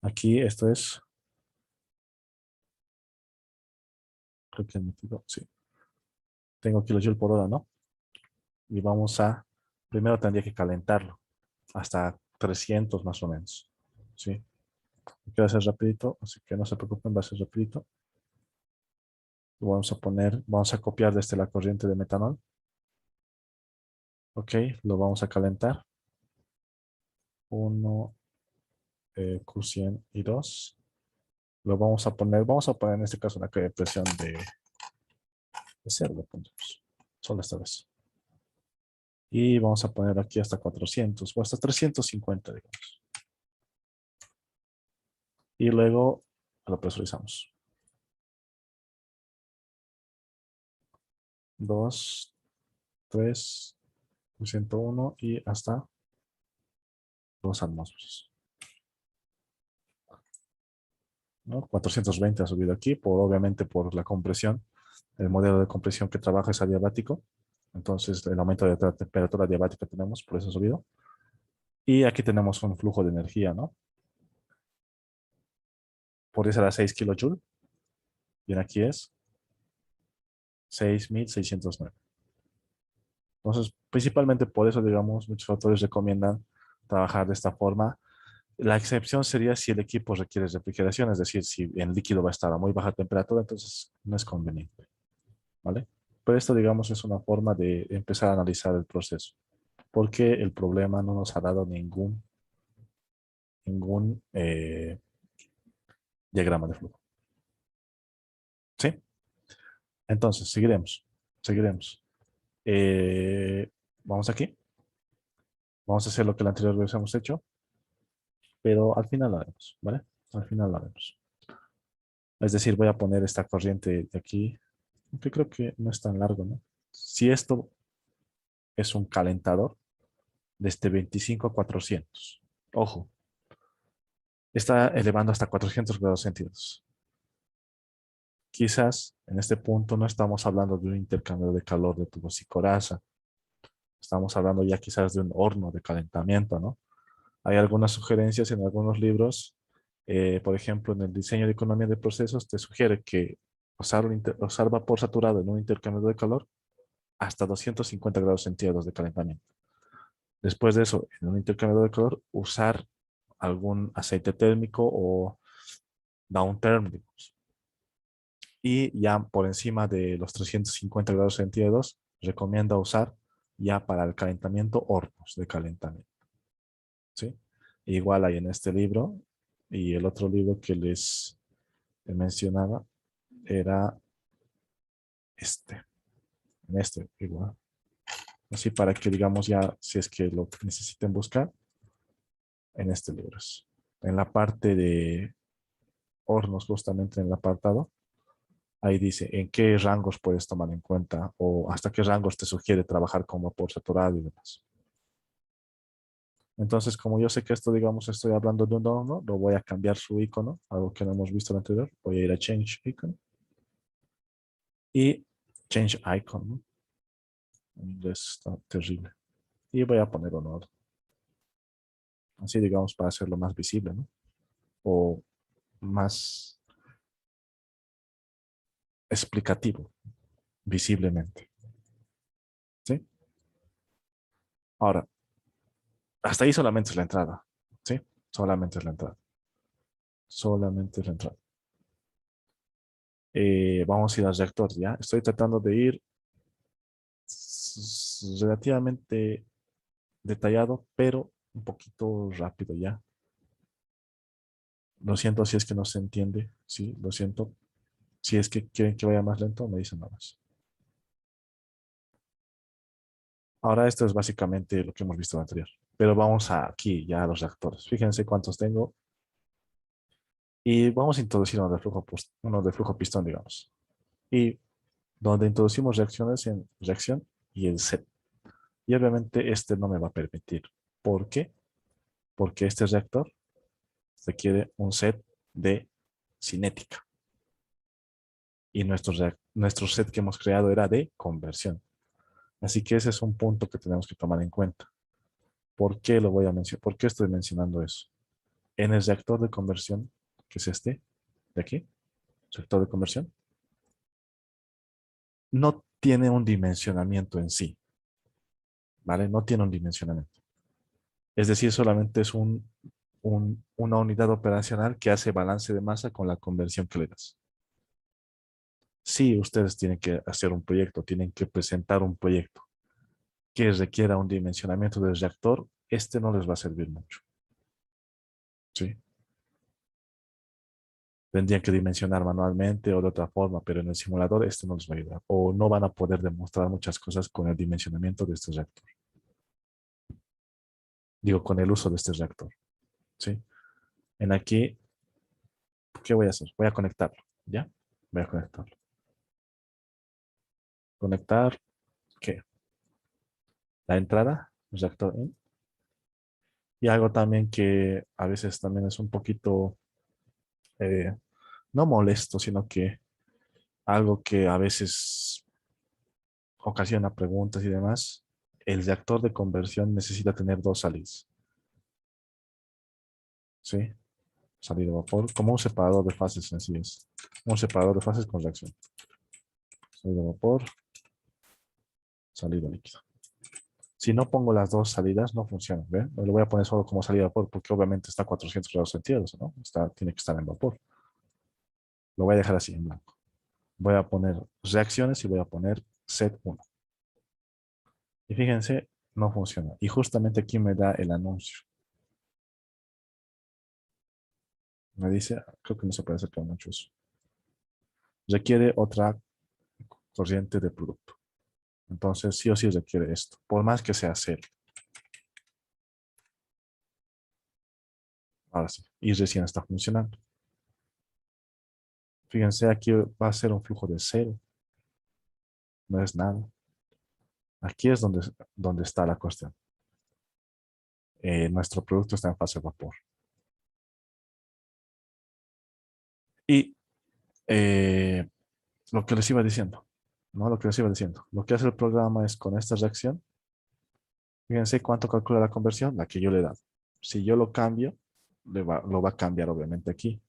Aquí esto es, creo que he metido, sí. Tengo kilojoules por hora, ¿no? Y vamos a, primero tendría que calentarlo hasta 300 más o menos, ¿sí? Quiero hacer rapidito, así que no se preocupen, va a ser rapidito. Lo vamos a poner, vamos a copiar desde la corriente de metanol. Ok, lo vamos a calentar. 1, Q100 y 2. Lo vamos a poner en este caso una presión de 0, le pondremos. Solo esta vez. Y vamos a poner aquí hasta 400 o hasta 350, digamos. Y luego lo presurizamos. 2, 3, 101 y hasta 2 atmósferas, ¿no? 420 ha subido aquí, obviamente por la compresión. El modelo de compresión que trabaja es adiabático. Entonces el aumento de la temperatura adiabática tenemos, por eso ha subido. Y aquí tenemos un flujo de energía, ¿no? Por eso era 6 kilojoules. Y aquí es 6.609. Entonces, principalmente por eso, digamos, muchos autores recomiendan trabajar de esta forma. La excepción sería si el equipo requiere refrigeración, es decir, si en líquido va a estar a muy baja temperatura, entonces no es conveniente, ¿vale? Pero esto, digamos, es una forma de empezar a analizar el proceso, porque el problema no nos ha dado ningún diagrama de flujo. ¿Sí? Entonces, seguiremos. Vamos aquí, vamos a hacer lo que la anterior vez hemos hecho, pero al final lo haremos, ¿vale? Al final lo haremos. Es decir, voy a poner esta corriente de aquí, que creo que no es tan largo, ¿no? Si esto es un calentador, desde 25 a 400. Ojo, está elevando hasta 400 grados centígrados. Quizás en este punto no estamos hablando de un intercambio de calor de tubos y coraza. Estamos hablando ya quizás de un horno de calentamiento, ¿no? Hay algunas sugerencias en algunos libros. Por ejemplo, en el diseño de economía de procesos te sugiere que usar vapor saturado en un intercambio de calor hasta 250 grados centígrados de calentamiento. Después de eso, en un intercambio de calor, usar algún aceite térmico o downthermicos. Y ya por encima de los 350 grados centígrados, recomienda usar ya para el calentamiento hornos de calentamiento. ¿Sí? Igual hay en este libro y el otro libro que les mencionaba era este, en este igual. Así para que digamos ya, si es que lo necesiten buscar, en este libro. En la parte de hornos, justamente en el apartado, ahí dice en qué rangos puedes tomar en cuenta o hasta qué rangos te sugiere trabajar con vapor saturado y demás. Entonces, como yo sé que esto, digamos, estoy hablando de un horno, lo voy a cambiar su icono, algo que no hemos visto en el anterior. Voy a ir a Change Icon y Change Icon, ¿no? En inglés está terrible. Y voy a poner un horno. Así, digamos, para hacerlo más visible, ¿no? O más explicativo, visiblemente. ¿Sí? Ahora, hasta ahí solamente es la entrada, ¿sí? Solamente es la entrada. Solamente es la entrada. Vamos a ir al reactor, ¿ya? Estoy tratando de ir relativamente detallado, pero un poquito rápido, ¿ya? Lo siento si es que no se entiende, sí, lo siento. Si es que quieren que vaya más lento, me dicen nada más. Ahora esto es básicamente lo que hemos visto anterior. Pero vamos aquí ya a los reactores. Fíjense cuántos tengo. Y vamos a introducir uno de flujo pistón, digamos. Y donde introducimos reacciones en reacción y el set. Y obviamente este no me va a permitir. ¿Por qué? Porque este reactor requiere un set de cinética. Y nuestro set que hemos creado era de conversión. Así que ese es un punto que tenemos que tomar en cuenta. ¿Por qué lo voy a mencionar? ¿Por qué estoy mencionando eso? En el reactor de conversión, que es este, de aquí, reactor de conversión, no tiene un dimensionamiento en sí, ¿vale? No tiene un dimensionamiento. Es decir, solamente es una unidad operacional que hace balance de masa con la conversión que le das. Si ustedes tienen que hacer un proyecto, tienen que presentar un proyecto que requiera un dimensionamiento del reactor, este no les va a servir mucho. ¿Sí? Tendrían que dimensionar manualmente o de otra forma, pero en el simulador este no les va a ayudar. O no van a poder demostrar muchas cosas con el dimensionamiento de este reactor. Digo, con el uso de este reactor. ¿Sí? En aquí, ¿qué voy a hacer? Voy a conectarlo. ¿Ya? Voy a conectarlo. Conectar, ¿qué? La entrada, reactor in. Y algo también que a veces también es un poquito, eh, no molesto, sino que algo que a veces ocasiona preguntas y demás. El reactor de conversión necesita tener dos salidas. ¿Sí? Salida de vapor, como un separador de fases en sí es. Un separador de fases con reacción. Salida de vapor, salida líquida. Si no pongo las dos salidas, no funciona. ¿Ven? Lo voy a poner solo como salida de vapor porque obviamente está a 400 grados centígrados, ¿no? Tiene que estar en vapor. Lo voy a dejar así en blanco. Voy a poner reacciones y voy a poner set 1. Y fíjense, no funciona. Y justamente aquí me da el anuncio. Me dice, creo que no se puede acercar mucho eso. Requiere otra corriente de producto. Entonces, sí o sí requiere esto, por más que sea cero. Ahora sí, y recién está funcionando. Fíjense, aquí va a ser un flujo de cero, no es nada. Aquí es donde está la cuestión. Nuestro producto está en fase de vapor. Y eh, lo que les iba diciendo, ¿no? Lo que les iba diciendo. Lo que hace el programa es con esta reacción, fíjense cuánto calcula la conversión, la que yo le he dado. Si yo lo cambio, lo va a cambiar obviamente aquí.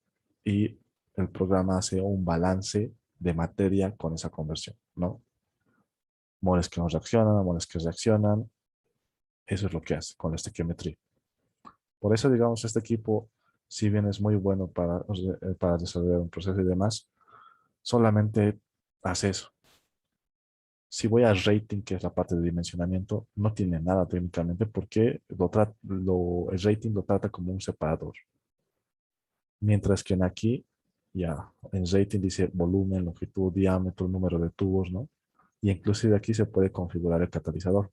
Y el programa hace un balance de materia con esa conversión, ¿no? Moles que no reaccionan, moles que reaccionan. Eso es lo que hace con la estequiometría. Por eso, digamos, este equipo, si bien es muy bueno para resolver un proceso y demás, solamente hace eso. Si voy a rating, que es la parte de dimensionamiento, no tiene nada técnicamente porque el rating lo trata como un separador. Mientras que en aquí, ya, en rating dice volumen, longitud, diámetro, número de tubos, ¿no? Y inclusive aquí se puede configurar el catalizador.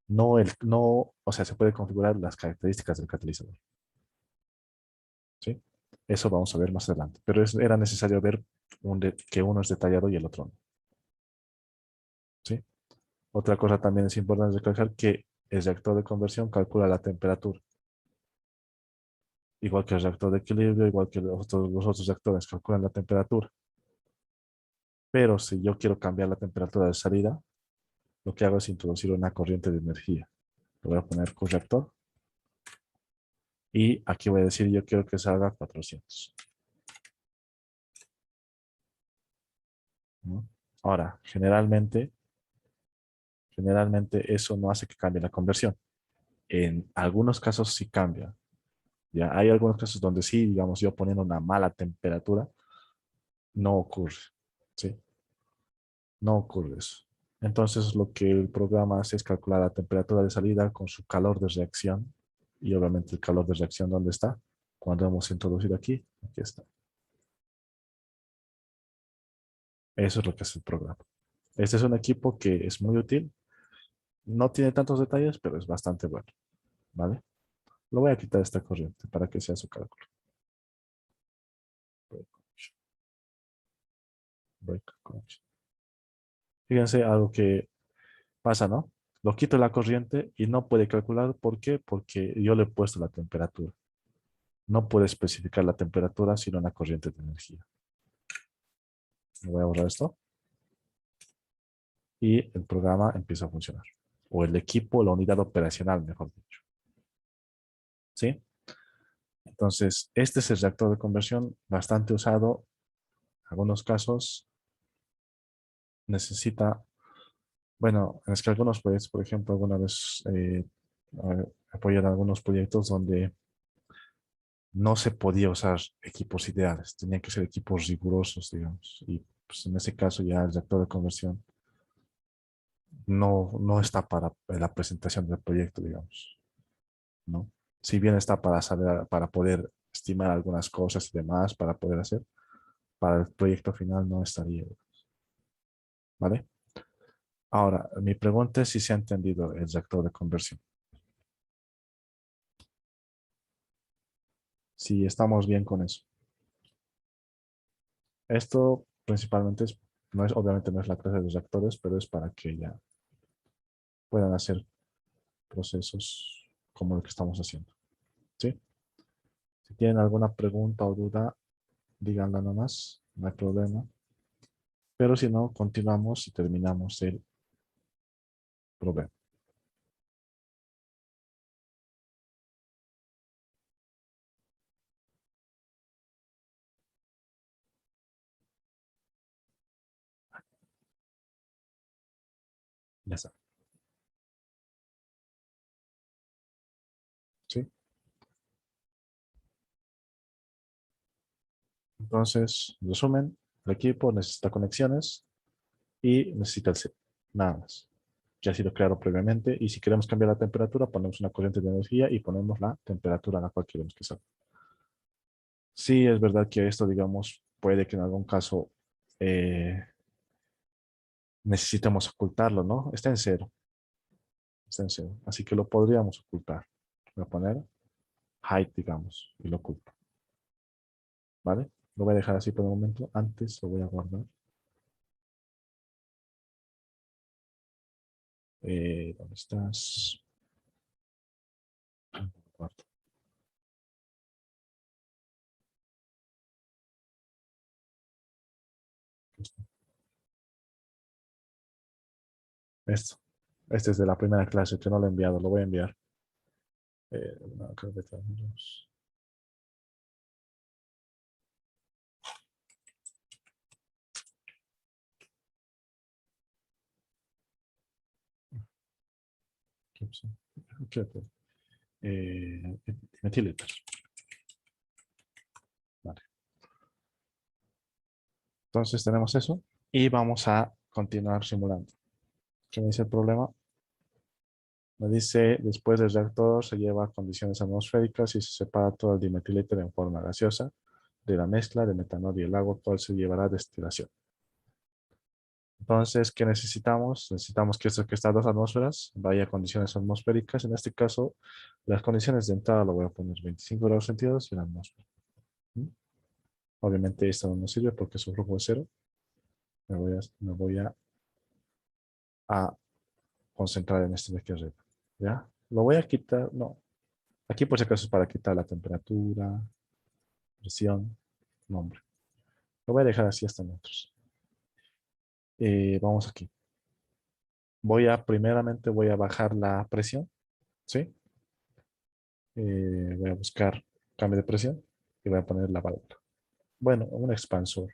No, o sea, se puede configurar las características del catalizador. ¿Sí? Eso vamos a ver más adelante. Pero era necesario ver que uno es detallado y el otro no. ¿Sí? Otra cosa también es importante recalcar que el reactor de conversión calcula la temperatura. Igual que el reactor de equilibrio, igual que los otros reactores calculan la temperatura. Pero si yo quiero cambiar la temperatura de salida, lo que hago es introducir una corriente de energía. Lo voy a poner corrector. Y aquí voy a decir, yo quiero que salga 400. ¿No? Ahora, generalmente eso no hace que cambie la conversión. En algunos casos sí cambia. Ya hay algunos casos donde sí, digamos, yo poniendo una mala temperatura, no ocurre. ¿Sí? No ocurre eso. Entonces lo que el programa hace es calcular la temperatura de salida con su calor de reacción. Y obviamente el calor de reacción, ¿dónde está? Cuando hemos introducido aquí está. Eso es lo que hace el programa. Este es un equipo que es muy útil. No tiene tantos detalles, pero es bastante bueno. ¿Vale? Lo voy a quitar esta corriente para que sea su cálculo. Break connection, break connection. Fíjense algo que pasa, ¿no? Lo quito la corriente y no puede calcular. ¿Por qué? Porque yo le he puesto la temperatura. No puede especificar la temperatura sino una corriente de energía. Voy a borrar esto y el programa empieza a funcionar. O el equipo, la unidad operacional, mejor dicho. ¿Sí? Entonces, este es el reactor de conversión bastante usado. En algunos casos necesita, bueno, es que algunos proyectos, por ejemplo, alguna vez apoyar algunos proyectos donde no se podía usar equipos ideales, tenían que ser equipos rigurosos, digamos. Y pues, en ese caso ya el reactor de conversión no está para la presentación del proyecto, digamos, ¿no? Si bien está para saber, para poder estimar algunas cosas y demás, para poder hacer, para el proyecto final no estaría, ¿vale? Ahora, mi pregunta es si se ha entendido el reactor de conversión. Si estamos bien con eso. Esto principalmente es, no es, obviamente no es la clase de los reactores, pero es para que ya puedan hacer procesos como el que estamos haciendo. ¿Sí? Si tienen alguna pregunta o duda, díganla nomás, no hay problema. Pero si no, continuamos y terminamos el problema. Ya está. ¿Sí? Entonces, en resumen, el equipo necesita conexiones y necesita el set. Nada más. Ya ha sido claro previamente. Y si queremos cambiar la temperatura, ponemos una corriente de energía y ponemos la temperatura a la cual queremos que salga. Sí, es verdad que esto, digamos, puede que en algún caso eh, necesitemos ocultarlo, ¿no? Está en cero, está en cero. Así que lo podríamos ocultar. Voy a poner height, digamos, y lo oculto, ¿vale? Lo voy a dejar así por el momento. Antes lo voy a guardar. ¿Dónde estás? Guardo. Esto. Este es de la primera clase que no lo he enviado, lo voy a enviar. No, creo que tenemos. ¿Qué opción? ¿Qué opción? Methyl ether. Vale. Entonces tenemos eso y vamos a continuar simulando. ¿Qué me dice el problema? Me dice, después del reactor se lleva a condiciones atmosféricas y se separa todo el dimetil éter en forma gaseosa de la mezcla de metanol y el agua, cual se llevará a destilación. Entonces, ¿qué necesitamos? Necesitamos que esto que está a 2 atmósferas vaya a condiciones atmosféricas. En este caso, las condiciones de entrada lo voy a poner 25 grados centígrados y la atmósfera. ¿Mm? Obviamente esto no nos sirve porque su flujo es cero. Me voy a concentrar en este de aquí arriba. ¿Ya? Lo voy a quitar, no. Aquí por si acaso es para quitar la temperatura, presión, nombre. Lo voy a dejar así hasta metros. Vamos aquí. Primeramente voy a bajar la presión, ¿sí? Voy a buscar cambio de presión y voy a poner la válvula. Bueno, un expansor.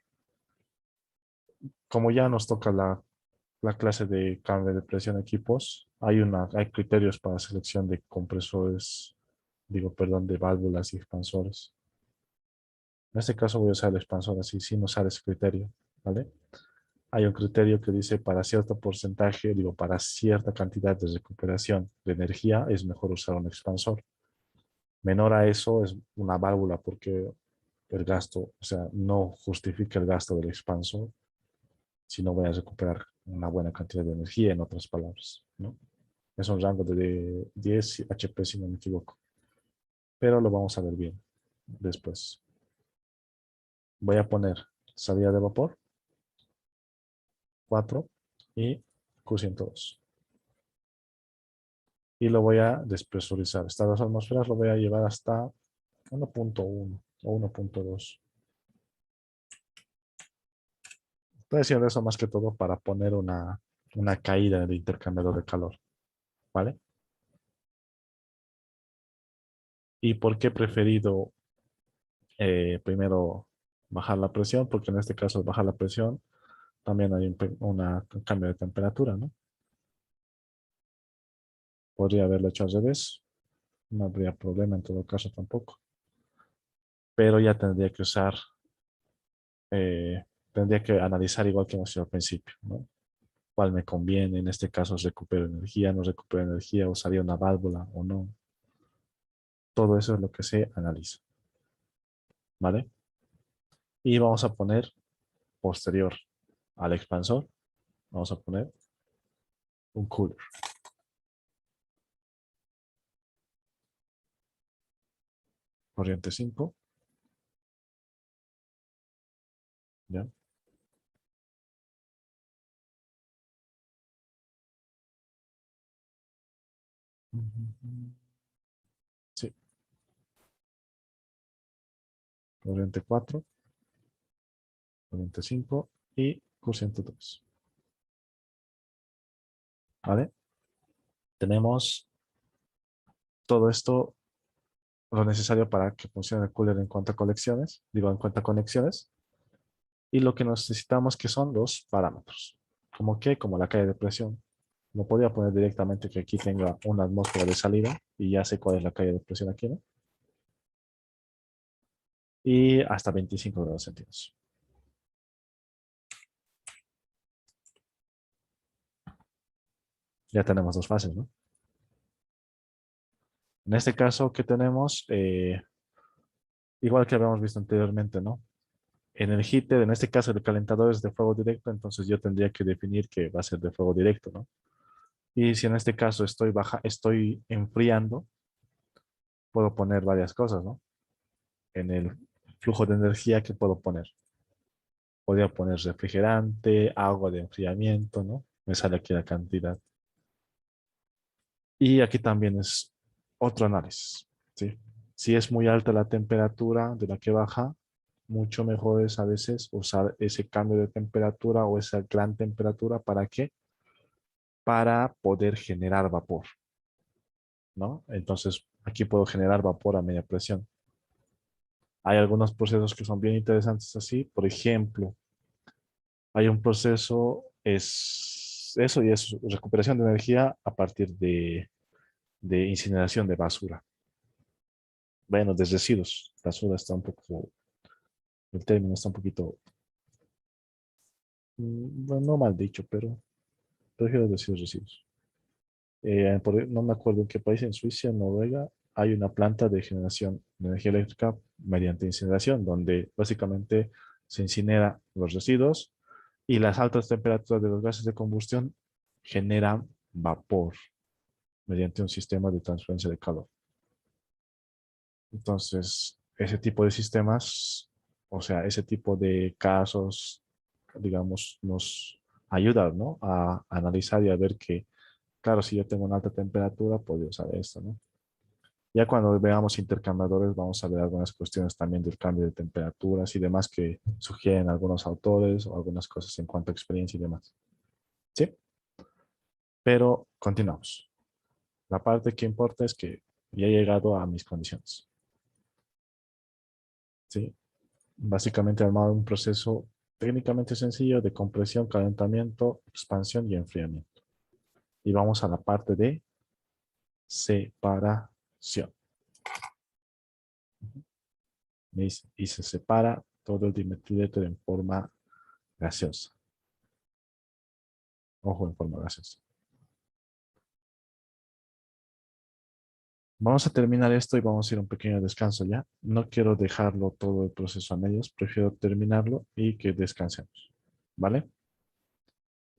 Como ya nos toca la clase de cambio de presión equipos, hay criterios para selección de compresores, digo, perdón, de válvulas y expansores. En este caso voy a usar el expansor así, sin usar ese criterio, ¿vale? Hay un criterio que dice para cierto porcentaje, digo, para cierta cantidad de recuperación de energía es mejor usar un expansor. Menor a eso es una válvula porque el gasto, o sea, no justifica el gasto del expansor si no voy a recuperar una buena cantidad de energía, en otras palabras, ¿no? Es un rango de 10 HP si no me equivoco, pero lo vamos a ver bien después. Voy a poner salida de vapor, 4 y Q102. Y lo voy a despresurizar. Estas 2 atmósferas lo voy a llevar hasta 1.1 o 1.2. Estoy haciendo eso más que todo para poner una caída en el intercambiador de calor, ¿vale? ¿Y por qué he preferido primero bajar la presión, porque en este caso al bajar la presión también hay un cambio de temperatura, ¿no? Podría haberlo hecho al revés, no habría problema en todo caso tampoco, pero ya eh, tendría que analizar igual que hemos hecho al principio, ¿no? ¿Cuál me conviene? En este caso, recupero energía, no recupero energía, usaría una válvula o no. Todo eso es lo que se analiza, ¿vale? Y vamos a poner posterior al expansor, vamos a poner un cooler, corriente 5, ¿ya? Sí, corriente 4, corriente 5 y corriente 3, ¿vale? Tenemos todo esto, lo necesario para que funcione el cooler en cuanto a colecciones, digo, en cuanto a conexiones, y lo que necesitamos que son los parámetros, como que, como la calle de presión. No podía poner directamente que aquí tenga una atmósfera de salida y ya sé cuál es la calle de presión aquí, ¿no? Y hasta 25 grados centígrados. Ya tenemos dos fases, ¿no? En este caso, ¿qué tenemos? Igual que habíamos visto anteriormente, ¿no? En el heater, en este caso el calentador es de fuego directo, entonces yo tendría que definir que va a ser de fuego directo, ¿no? Y si en este caso estoy enfriando, puedo poner varias cosas, ¿no? En el flujo de energía que puedo poner. Podría poner refrigerante, agua de enfriamiento, ¿no? Me sale aquí la cantidad. Y aquí también es otro análisis, ¿sí? Si es muy alta la temperatura de la que baja, mucho mejor es a veces usar ese cambio de temperatura o esa gran temperatura. ¿Para qué? Para poder generar vapor, ¿no? Entonces, aquí puedo generar vapor a media presión. Hay algunos procesos que son bien interesantes así. Por ejemplo, hay un proceso, es eso y es recuperación de energía a partir de incineración de basura. Bueno, de residuos. Basura está un poco, el término está un poquito, bueno, no mal dicho, pero prefiero decir residuos. No me acuerdo en qué país, en Suiza, en Noruega, hay una planta de generación de energía eléctrica mediante incineración, donde básicamente se incinera los residuos y las altas temperaturas de los gases de combustión generan vapor mediante un sistema de transferencia de calor. Entonces, ese tipo de sistemas, o sea, ese tipo de casos, digamos, nos ayudan, ¿no? A analizar y a ver que, claro, si yo tengo una alta temperatura, puedo usar esto, ¿no? Ya cuando veamos intercambiadores, vamos a ver algunas cuestiones también del cambio de temperaturas y demás que sugieren algunos autores o algunas cosas en cuanto a experiencia y demás. ¿Sí? Pero continuamos. La parte que importa es que ya he llegado a mis condiciones. ¿Sí? Básicamente armado un proceso técnicamente sencillo de compresión, calentamiento, expansión y enfriamiento. Y vamos a la parte de separación. Y se separa todo el dimetileno en forma gaseosa. Ojo, en forma gaseosa. Vamos a terminar esto y vamos a ir a un pequeño descanso ya. No quiero dejarlo todo el proceso a medios, prefiero terminarlo y que descansemos. ¿Vale?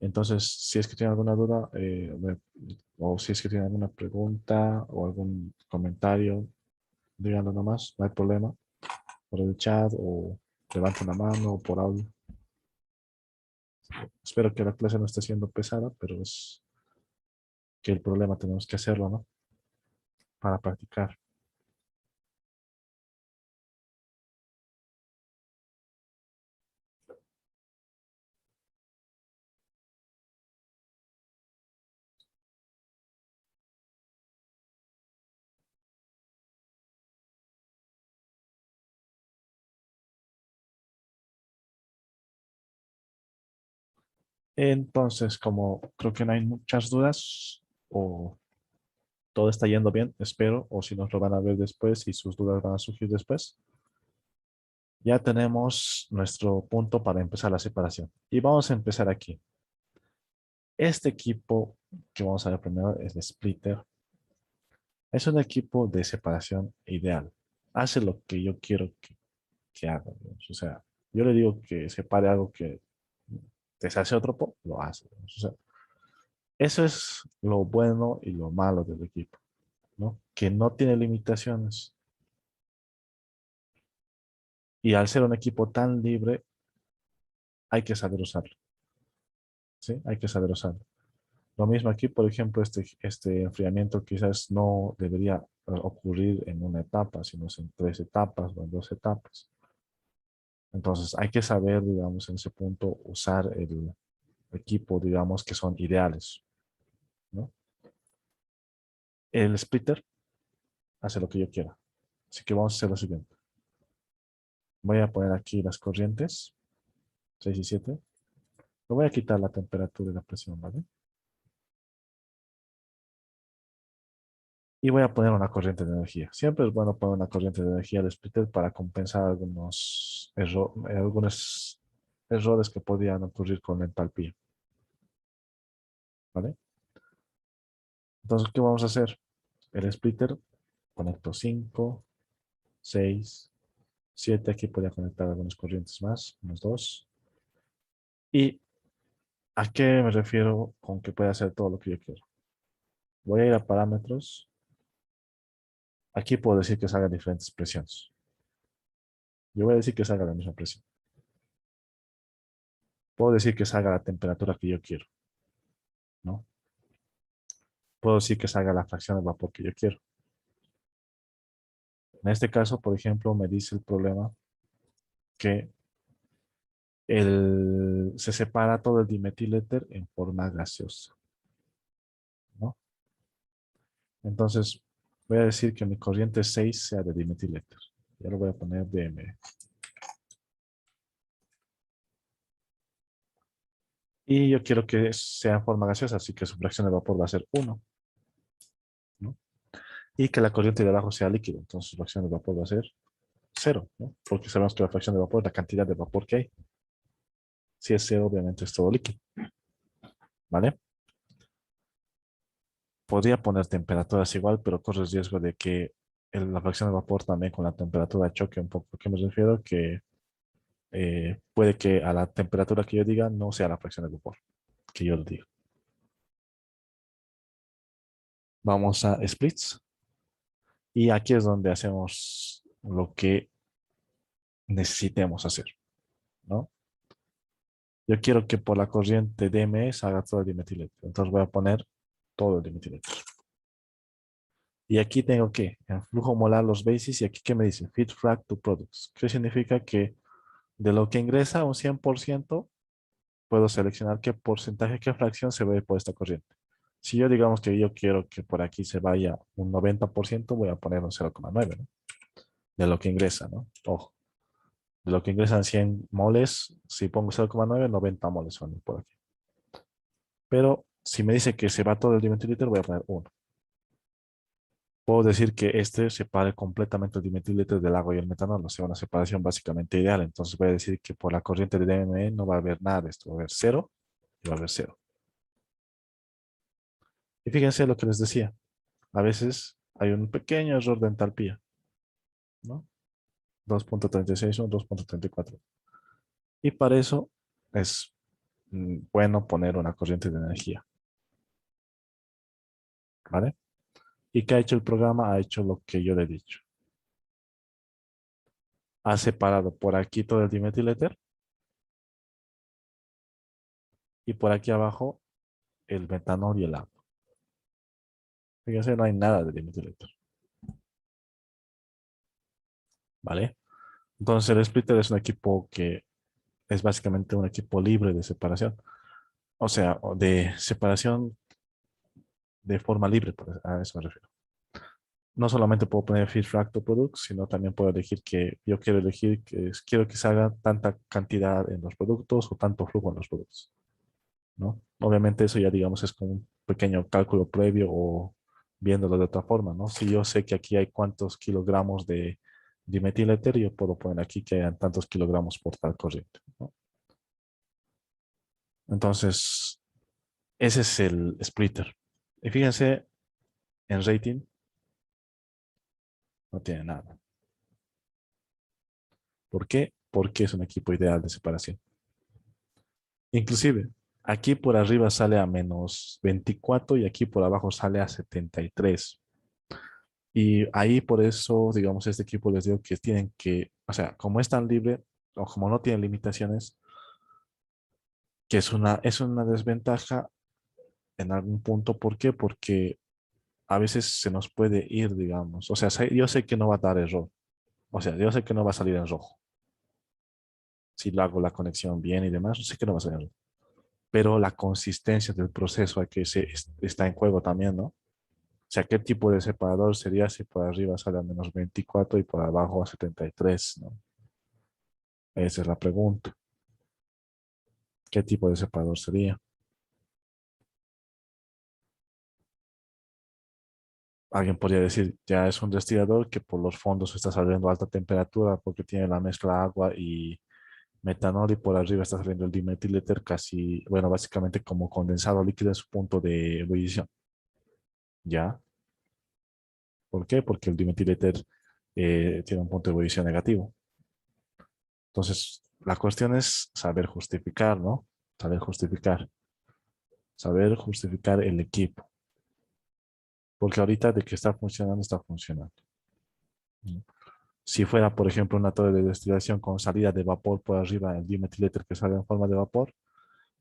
Entonces, si es que tienen alguna duda o si es que tienen alguna pregunta o algún comentario, díganlo nomás, no hay problema. Por el chat o levanten la mano o por audio. Espero que la clase no esté siendo pesada, pero es que el problema tenemos que hacerlo, ¿no? Para practicar. Entonces, como creo que no hay muchas dudas, o todo está yendo bien, espero, o si nos lo van a ver después y sus dudas van a surgir después, ya tenemos nuestro punto para empezar la separación. Y vamos a empezar aquí. Este equipo que vamos a ver primero es el splitter. Es un equipo de separación ideal. Hace lo que yo quiero que haga, digamos. O sea, yo le digo que separe algo que deshace otro, lo hace, digamos. O sea, eso es lo bueno y lo malo del equipo, ¿no? Que no tiene limitaciones. Y al ser un equipo tan libre, hay que saber usarlo, ¿sí? Hay que saber usarlo. Lo mismo aquí, por ejemplo, este enfriamiento quizás no debería ocurrir en una etapa, sino en 3 etapas o en 2 etapas. Entonces, hay que saber, digamos, en ese punto usar el equipo, digamos, que son ideales, ¿no? El splitter hace lo que yo quiera. Así que vamos a hacer lo siguiente. Voy a poner aquí las corrientes, 6 y 7. Le voy a quitar la temperatura y la presión, ¿vale? Y voy a poner una corriente de energía. Siempre es bueno poner una corriente de energía al splitter para compensar algunos errores que podrían ocurrir con la entalpía, ¿vale? Entonces, ¿qué vamos a hacer? El splitter, conecto 5, 6, 7. Aquí podría conectar algunas corrientes más, unos 2. ¿Y a qué me refiero con que puede hacer todo lo que yo quiero? Voy a ir a parámetros. Aquí puedo decir que salga diferentes presiones. Yo voy a decir que salga la misma presión. Puedo decir que salga la temperatura que yo quiero, ¿no? Puedo decir que salga la fracción de vapor que yo quiero. En este caso, por ejemplo, me dice el problema que se separa todo el dimetil en forma gaseosa, ¿no? Entonces, voy a decir que mi corriente 6 sea de dimetil. Ya lo voy a poner DM. Y yo quiero que sea en forma gaseosa, así que su fracción de vapor va a ser 1, ¿no? Y que la corriente de abajo sea líquido, entonces su fracción de vapor va a ser 0, ¿no? Porque sabemos que la fracción de vapor es la cantidad de vapor que hay. Si es 0, obviamente es todo líquido, ¿vale? Podría poner temperaturas igual, pero corres riesgo de que la fracción de vapor también con la temperatura choque un poco. ¿A qué me refiero? Que puede que a la temperatura que yo diga no sea la fracción de vapor que yo le diga. Vamos a splits y aquí es donde hacemos lo que necesitemos hacer, ¿no? Yo quiero que por la corriente DME salga todo el dimetileto. Entonces voy a poner todo el dimetileto. Y aquí tengo que, en flujo molar los bases, y aquí ¿qué me dice? Feed frac to products. ¿Qué significa? Que de lo que ingresa un 100%, puedo seleccionar qué porcentaje, qué fracción se ve por esta corriente. Si yo digamos que yo quiero que por aquí se vaya un 90%, voy a poner un 0,9, ¿no? De lo que ingresa, ¿no? Ojo, de lo que ingresan 100 moles, si pongo 0,9, 90 moles son por aquí. Pero si me dice que se va todo el dimetiliter, voy a poner 1. Puedo decir que este separe completamente el dimetiliter del agua y el metanol, o sea, una separación básicamente ideal. Entonces voy a decir que por la corriente de DME no va a haber nada de esto, va a haber 0 y va a haber 0. Y fíjense lo que les decía. A veces hay un pequeño error de entalpía, ¿no? 2.36 o 2.34. Y para eso es bueno poner una corriente de energía, ¿vale? ¿Y qué ha hecho el programa? Ha hecho lo que yo le he dicho. Ha separado por aquí todo el dimetil y por aquí abajo el metanol y el agua. Fíjense, no hay nada de dimetil, ¿vale? Entonces el splitter es un equipo que es básicamente un equipo libre de separación. O sea, de separación de forma libre, a eso me refiero. No solamente puedo poner feed fractal products, sino también puedo elegir que yo quiero elegir que quiero que se haga tanta cantidad en los productos o tanto flujo en los productos. ¿no? Obviamente eso ya, digamos, es como un pequeño cálculo previo o viéndolo de otra forma, ¿no? Si yo sé que aquí hay cuántos kilogramos de dimetiléter, yo puedo poner aquí que hayan tantos kilogramos por tal corriente, ¿no? Entonces, ese es el splitter. Y fíjense, en rating no tiene nada. ¿Por qué? Porque es un equipo ideal de separación. Inclusive, aquí por arriba sale a -24 y aquí por abajo sale a 73. Y ahí por eso, digamos, este equipo les digo que tienen que, o sea, como es tan libre o como no tiene limitaciones, que es una desventaja en algún punto. ¿Por qué? Porque a veces se nos puede ir, digamos. O sea, yo sé que no va a dar error. O sea, yo sé que no va a salir en rojo. Si lo hago la conexión bien y demás, sé que no va a salir en rojo. Pero la consistencia del proceso está en juego también, ¿no? O sea, ¿qué tipo de separador sería si por arriba sale a -24 y por abajo a 73, ¿no? Esa es la pregunta. ¿Qué tipo de separador sería? Alguien podría decir, ya es un destilador que por los fondos está saliendo a alta temperatura porque tiene la mezcla agua y metanol y por arriba está saliendo el dimetiléter casi, bueno, básicamente como condensado líquido en su punto de ebullición. ¿Ya? ¿Por qué? Porque el dimetiléter tiene un punto de ebullición negativo. Entonces, la cuestión es saber justificar, ¿no? Saber justificar. Saber justificar el equipo. Porque ahorita de que está funcionando, está funcionando. ¿No? Si fuera, por ejemplo, una torre de destilación con salida de vapor por arriba, el dimetiléter que sale en forma de vapor,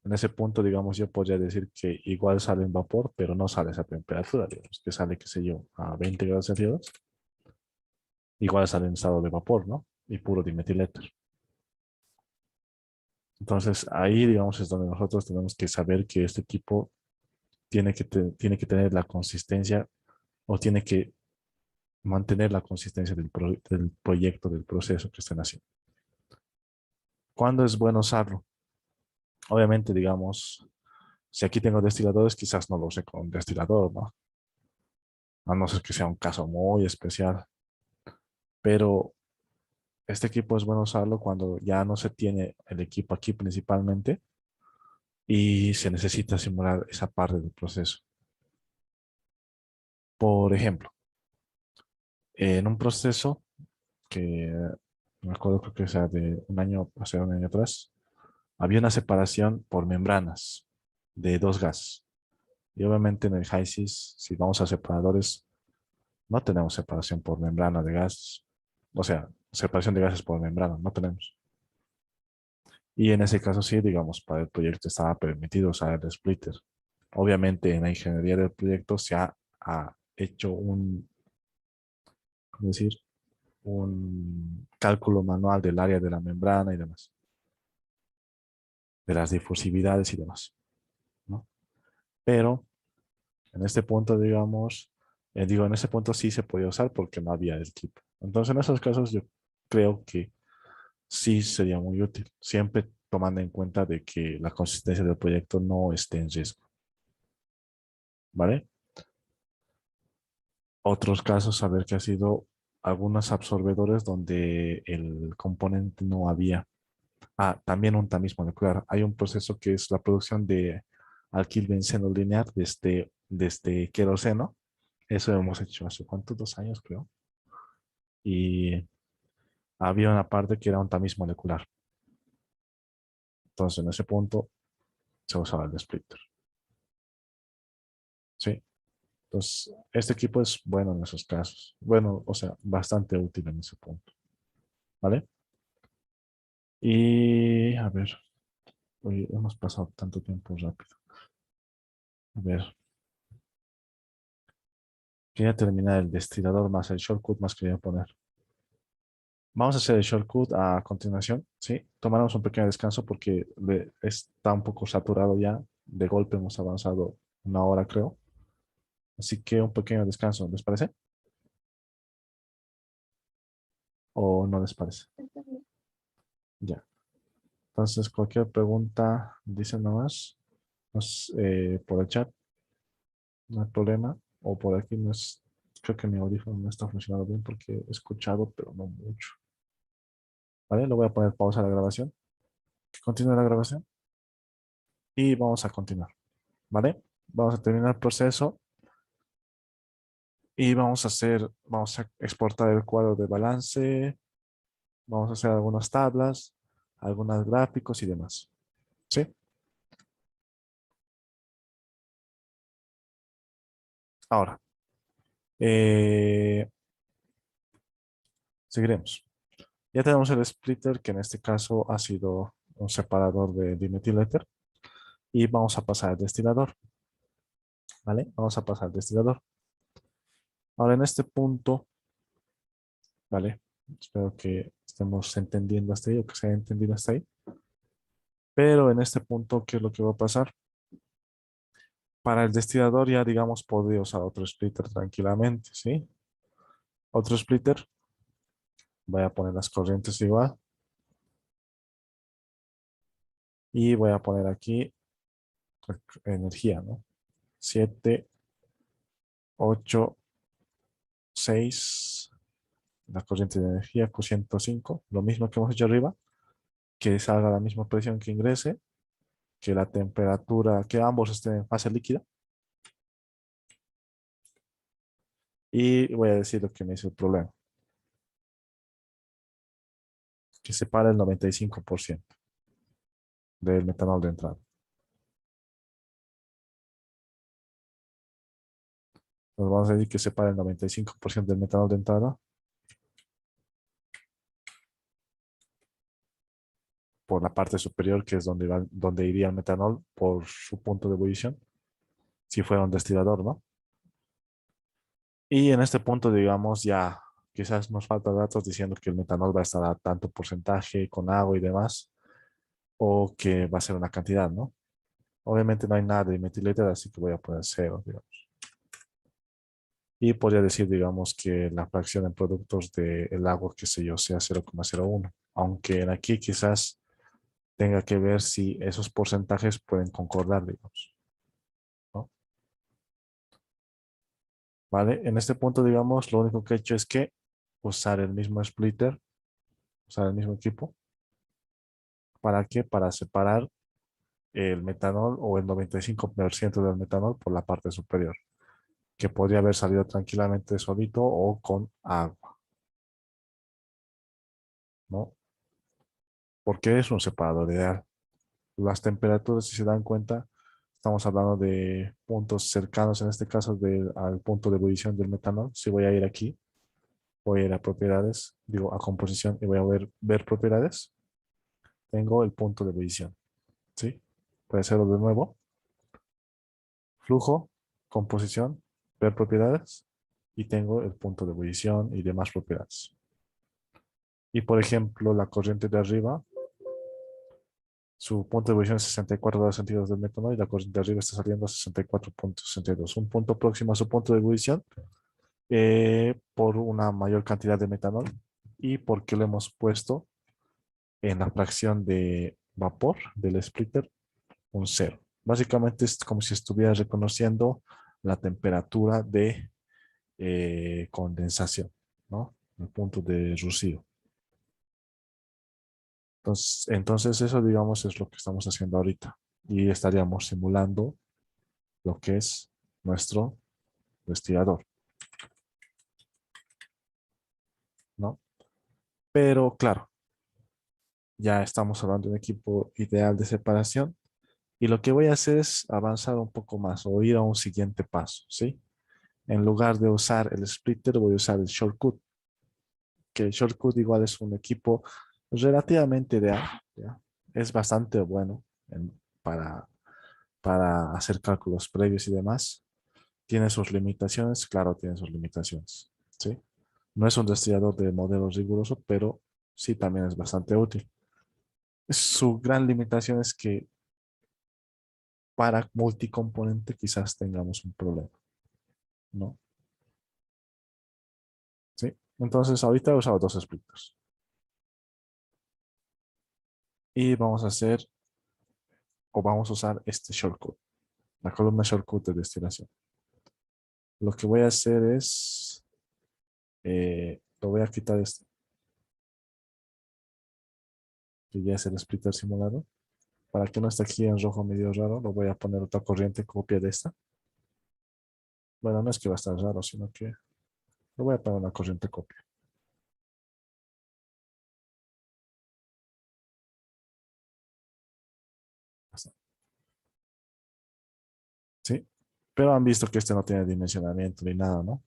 en ese punto, digamos, yo podría decir que igual sale en vapor, pero no sale a esa temperatura, digamos, que sale, qué sé yo, a 20 grados centígrados, igual sale en estado de vapor, ¿no? Y puro dimetiléter. Entonces, ahí, digamos, es donde nosotros tenemos que saber que este equipo tiene que tener la consistencia o tiene que mantener la consistencia del proyecto, del proceso que estén haciendo. ¿Cuándo es bueno usarlo? Obviamente, digamos, si aquí tengo destiladores, quizás no lo use con un destilador, ¿no? A no ser que sea un caso muy especial. Pero este equipo es bueno usarlo cuando ya no se tiene el equipo aquí principalmente y se necesita simular esa parte del proceso. Por ejemplo, en un proceso que me acuerdo creo que sea de un año, hace un año atrás, había una separación por membranas de dos gases. Y obviamente en el HYSYS, si vamos a separadores, no tenemos separación por membrana de gases. O sea, separación de gases por membrana, no tenemos. Y en ese caso sí, digamos, para el proyecto estaba permitido usar el splitter. Obviamente en la ingeniería del proyecto ha hecho ¿cómo decir? Un cálculo manual del área de la membrana y demás, de las difusividades y demás, ¿no? Pero en este punto, digamos, en ese punto sí se podía usar porque no había el equipo. Entonces, en esos casos yo creo que sí sería muy útil, siempre tomando en cuenta de que la consistencia del proyecto no esté en riesgo, ¿vale? Otros casos, saber que ha sido algunos absorbedores donde el componente no había. Ah, también un tamiz molecular. Hay un proceso que es la producción de alquilbenceno lineal desde queroseno. Eso hemos hecho hace cuánto, 2 años creo. Y había una parte que era un tamiz molecular. Entonces en ese punto se usaba el splitter. Sí. Entonces este equipo es bueno en esos casos. Bueno, o sea, bastante útil en ese punto. ¿Vale? Y a ver, hoy hemos pasado tanto tiempo rápido. A ver, quería terminar el destilador más el shortcut más quería poner. Vamos a hacer el shortcut a continuación, ¿sí? Tomaremos un pequeño descanso porque está un poco saturado ya. De golpe hemos avanzado 1 hora, creo. Así que un pequeño descanso, ¿les parece? ¿O no les parece? Ya. Entonces, cualquier pregunta, dicen nomás. por el chat, no hay problema. O por aquí no es, creo que mi audífono no está funcionando bien porque he escuchado, pero no mucho. ¿Vale? Lo voy a poner pausa a la grabación. Que continúe la grabación y vamos a continuar. ¿Vale? Vamos a terminar el proceso y vamos a exportar el cuadro de balance, vamos a hacer algunas tablas, algunos gráficos y demás. ¿Sí? Ahora, eh, seguiremos. Ya tenemos el splitter, que en este caso ha sido un separador de dimethyl éter, y vamos a pasar al destilador. ¿Vale? Vamos a pasar al destilador. Ahora en este punto, ¿vale? Espero que estemos entendiendo hasta ahí o que se haya entendido hasta ahí. Pero en este punto, ¿qué es lo que va a pasar? Para el destilador ya, digamos, podría usar otro splitter tranquilamente, ¿sí? Otro splitter. Voy a poner las corrientes igual. Y voy a poner aquí energía, ¿no? 7, 8, 6. La corriente de energía, Q105. Lo mismo que hemos hecho arriba. Que salga la misma presión que ingrese. Que la temperatura, que ambos estén en fase líquida. Y voy a decir lo que me hizo el problema. Que separa el 95% del metanol de entrada. Nos vamos a decir que separa el 95% del metanol de entrada por la parte superior, que es donde iría el metanol por su punto de ebullición, si fuera un destilador, ¿no? Y en este punto, digamos, ya quizás nos falta datos diciendo que el metanol va a estar a tanto porcentaje con agua y demás, o que va a ser una cantidad, ¿no? Obviamente no hay nada de metiléter, así que voy a poner cero, digamos. Y podría decir, digamos, que la fracción en productos del agua, qué sé yo, sea 0,01. Aunque en aquí quizás tenga que ver si esos porcentajes pueden concordar, digamos, ¿no? ¿Vale? En este punto, digamos, lo único que he hecho es que usar el mismo splitter, usar el mismo equipo. ¿Para qué? Para separar el metanol o el 95% del metanol por la parte superior, que podría haber salido tranquilamente solito o con agua, ¿no? Porque es un separador ideal. Las temperaturas, si se dan cuenta, estamos hablando de puntos cercanos, en este caso, al punto de ebullición del metanol. Si voy a ir aquí, voy a ir a propiedades, digo a composición y voy a ver propiedades. Tengo el punto de ebullición, ¿sí? Voy a hacerlo de nuevo. Flujo, composición, ver propiedades y tengo el punto de ebullición y demás propiedades. Y por ejemplo, la corriente de arriba, su punto de ebullición es 64 grados centígrados del metanol y la corriente de arriba está saliendo a 64,62. Un punto próximo a su punto de ebullición por una mayor cantidad de metanol y porque lo hemos puesto en la fracción de vapor del splitter un cero. Básicamente es como si estuviera reconociendo la temperatura de condensación, ¿no? El punto de rocío. Entonces eso, digamos, es lo que estamos haciendo ahorita. Y estaríamos simulando lo que es nuestro destilador, ¿no? Pero claro, ya estamos hablando de un equipo ideal de separación. Y lo que voy a hacer es avanzar un poco más o ir a un siguiente paso, ¿sí? En lugar de usar el splitter, voy a usar el shortcut, que el shortcut igual es un equipo relativamente ideal, ¿ya? Es bastante bueno para, para hacer cálculos previos y demás. Tiene sus limitaciones, claro, tiene sus limitaciones, ¿sí? No es un destilador de modelo riguroso, pero sí también es bastante útil. Su gran limitación es que para multicomponente quizás tengamos un problema, ¿no? ¿Sí? Entonces ahorita he usado dos splitters. Y vamos a hacer, o vamos a usar este shortcut. la columna shortcut de destilación. Lo que voy a hacer es, lo voy a quitar esto, que ya es el splitter simulado. Para que no esté aquí en rojo medio raro, lo voy a poner otra corriente copia de esta. Bueno, no es que va a estar raro, sino que lo voy a poner una corriente copia. ¿Sí? Pero han visto que este no tiene dimensionamiento ni nada, ¿no?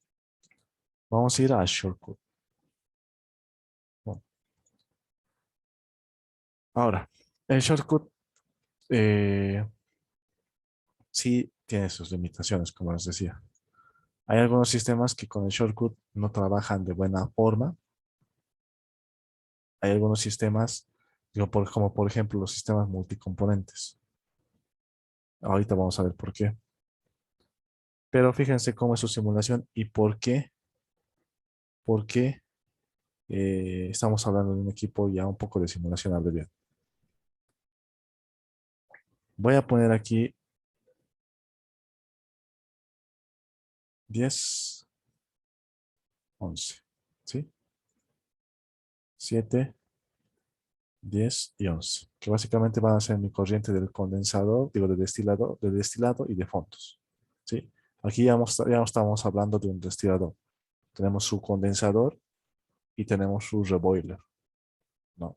Vamos a ir a shortcut. Bueno, ahora, el shortcut sí tiene sus limitaciones, como les decía. Hay algunos sistemas que con el shortcut no trabajan de buena forma. Hay algunos sistemas, digo, como por ejemplo los sistemas multicomponentes. Ahorita vamos a ver por qué. Pero fíjense cómo es su simulación y por qué estamos hablando de un equipo ya un poco de simulación abreviada. Voy a poner aquí 10, 11, ¿sí? 7, 10 y 11, que básicamente van a ser mi corriente del condensador, digo, de destilado y de fondos, ¿sí? Aquí ya no estamos hablando de un destilador. Tenemos su condensador y tenemos su reboiler, ¿no?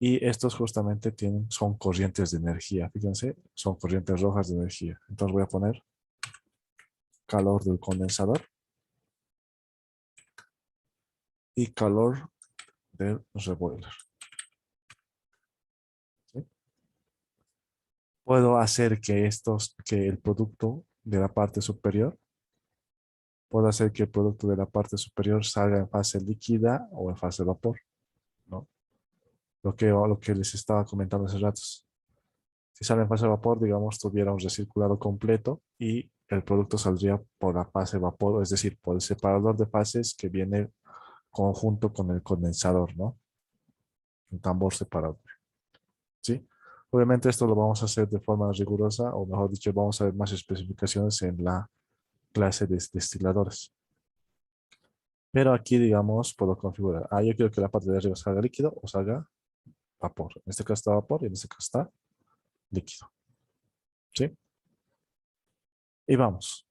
Y estos justamente son corrientes de energía, fíjense, son corrientes rojas de energía. Entonces voy a poner calor del condensador y calor del reboiler, ¿sí? Puedo hacer que el producto de la parte superior, puedo hacer que el producto de la parte superior salga en fase líquida o en fase vapor, ¿no? Lo que les estaba comentando hace ratos. Si sale en fase vapor, digamos, tuviera un recirculado completo y el producto saldría por la fase vapor, es decir, por el separador de fases que viene conjunto con el condensador, ¿no? Un tambor separador, ¿sí? Obviamente esto lo vamos a hacer de forma rigurosa, o mejor dicho, vamos a ver más especificaciones en la clase de destiladores. Pero aquí, digamos, puedo configurar. Yo quiero que la parte de arriba salga líquido o salga vapor. En este caso está vapor y en este caso está líquido, ¿sí? Y vamos.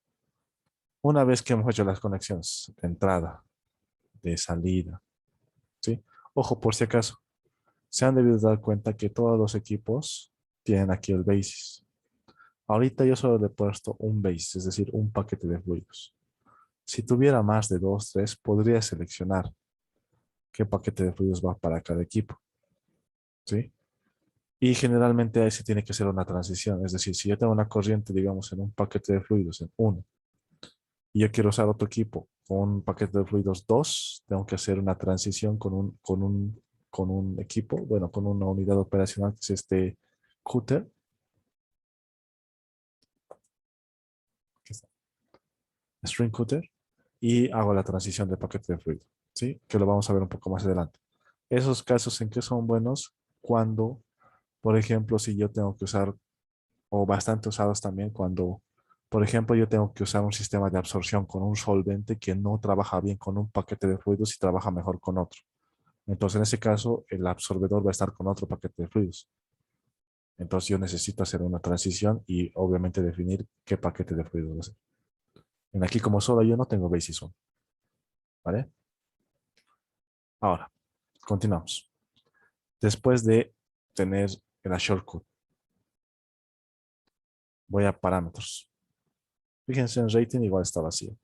Una vez que hemos hecho las conexiones de entrada, de salida, ¿sí? Ojo, por si acaso, se han debido dar cuenta que todos los equipos tienen aquí el basis. Ahorita yo solo le he puesto un basis, es decir, un paquete de fluidos. Si tuviera más de dos, tres, podría seleccionar qué paquete de fluidos va para cada equipo, ¿sí? Y generalmente ahí se tiene que hacer una transición. Es decir, si yo tengo una corriente, digamos, en un paquete de fluidos en uno, y yo quiero usar otro equipo con un paquete de fluidos 2, tengo que hacer una transición con un equipo, bueno, con una unidad operacional que es este Qt, que está, String Qt, y hago la transición de paquete de fluido, ¿sí? Que lo vamos a ver un poco más adelante. Esos casos en que son buenos cuando, por ejemplo, si yo tengo que usar, o bastante usados también cuando, por ejemplo, yo tengo que usar un sistema de absorción con un solvente que no trabaja bien con un paquete de fluidos y trabaja mejor con otro. Entonces, en ese caso, el absorbedor va a estar con otro paquete de fluidos. Entonces, yo necesito hacer una transición y obviamente definir qué paquete de fluidos va a ser. En aquí, como solo yo no tengo basis 1, ¿vale? Ahora, continuamos. Después de tener la shortcut, voy a parámetros. Fíjense en rating, igual está vacío,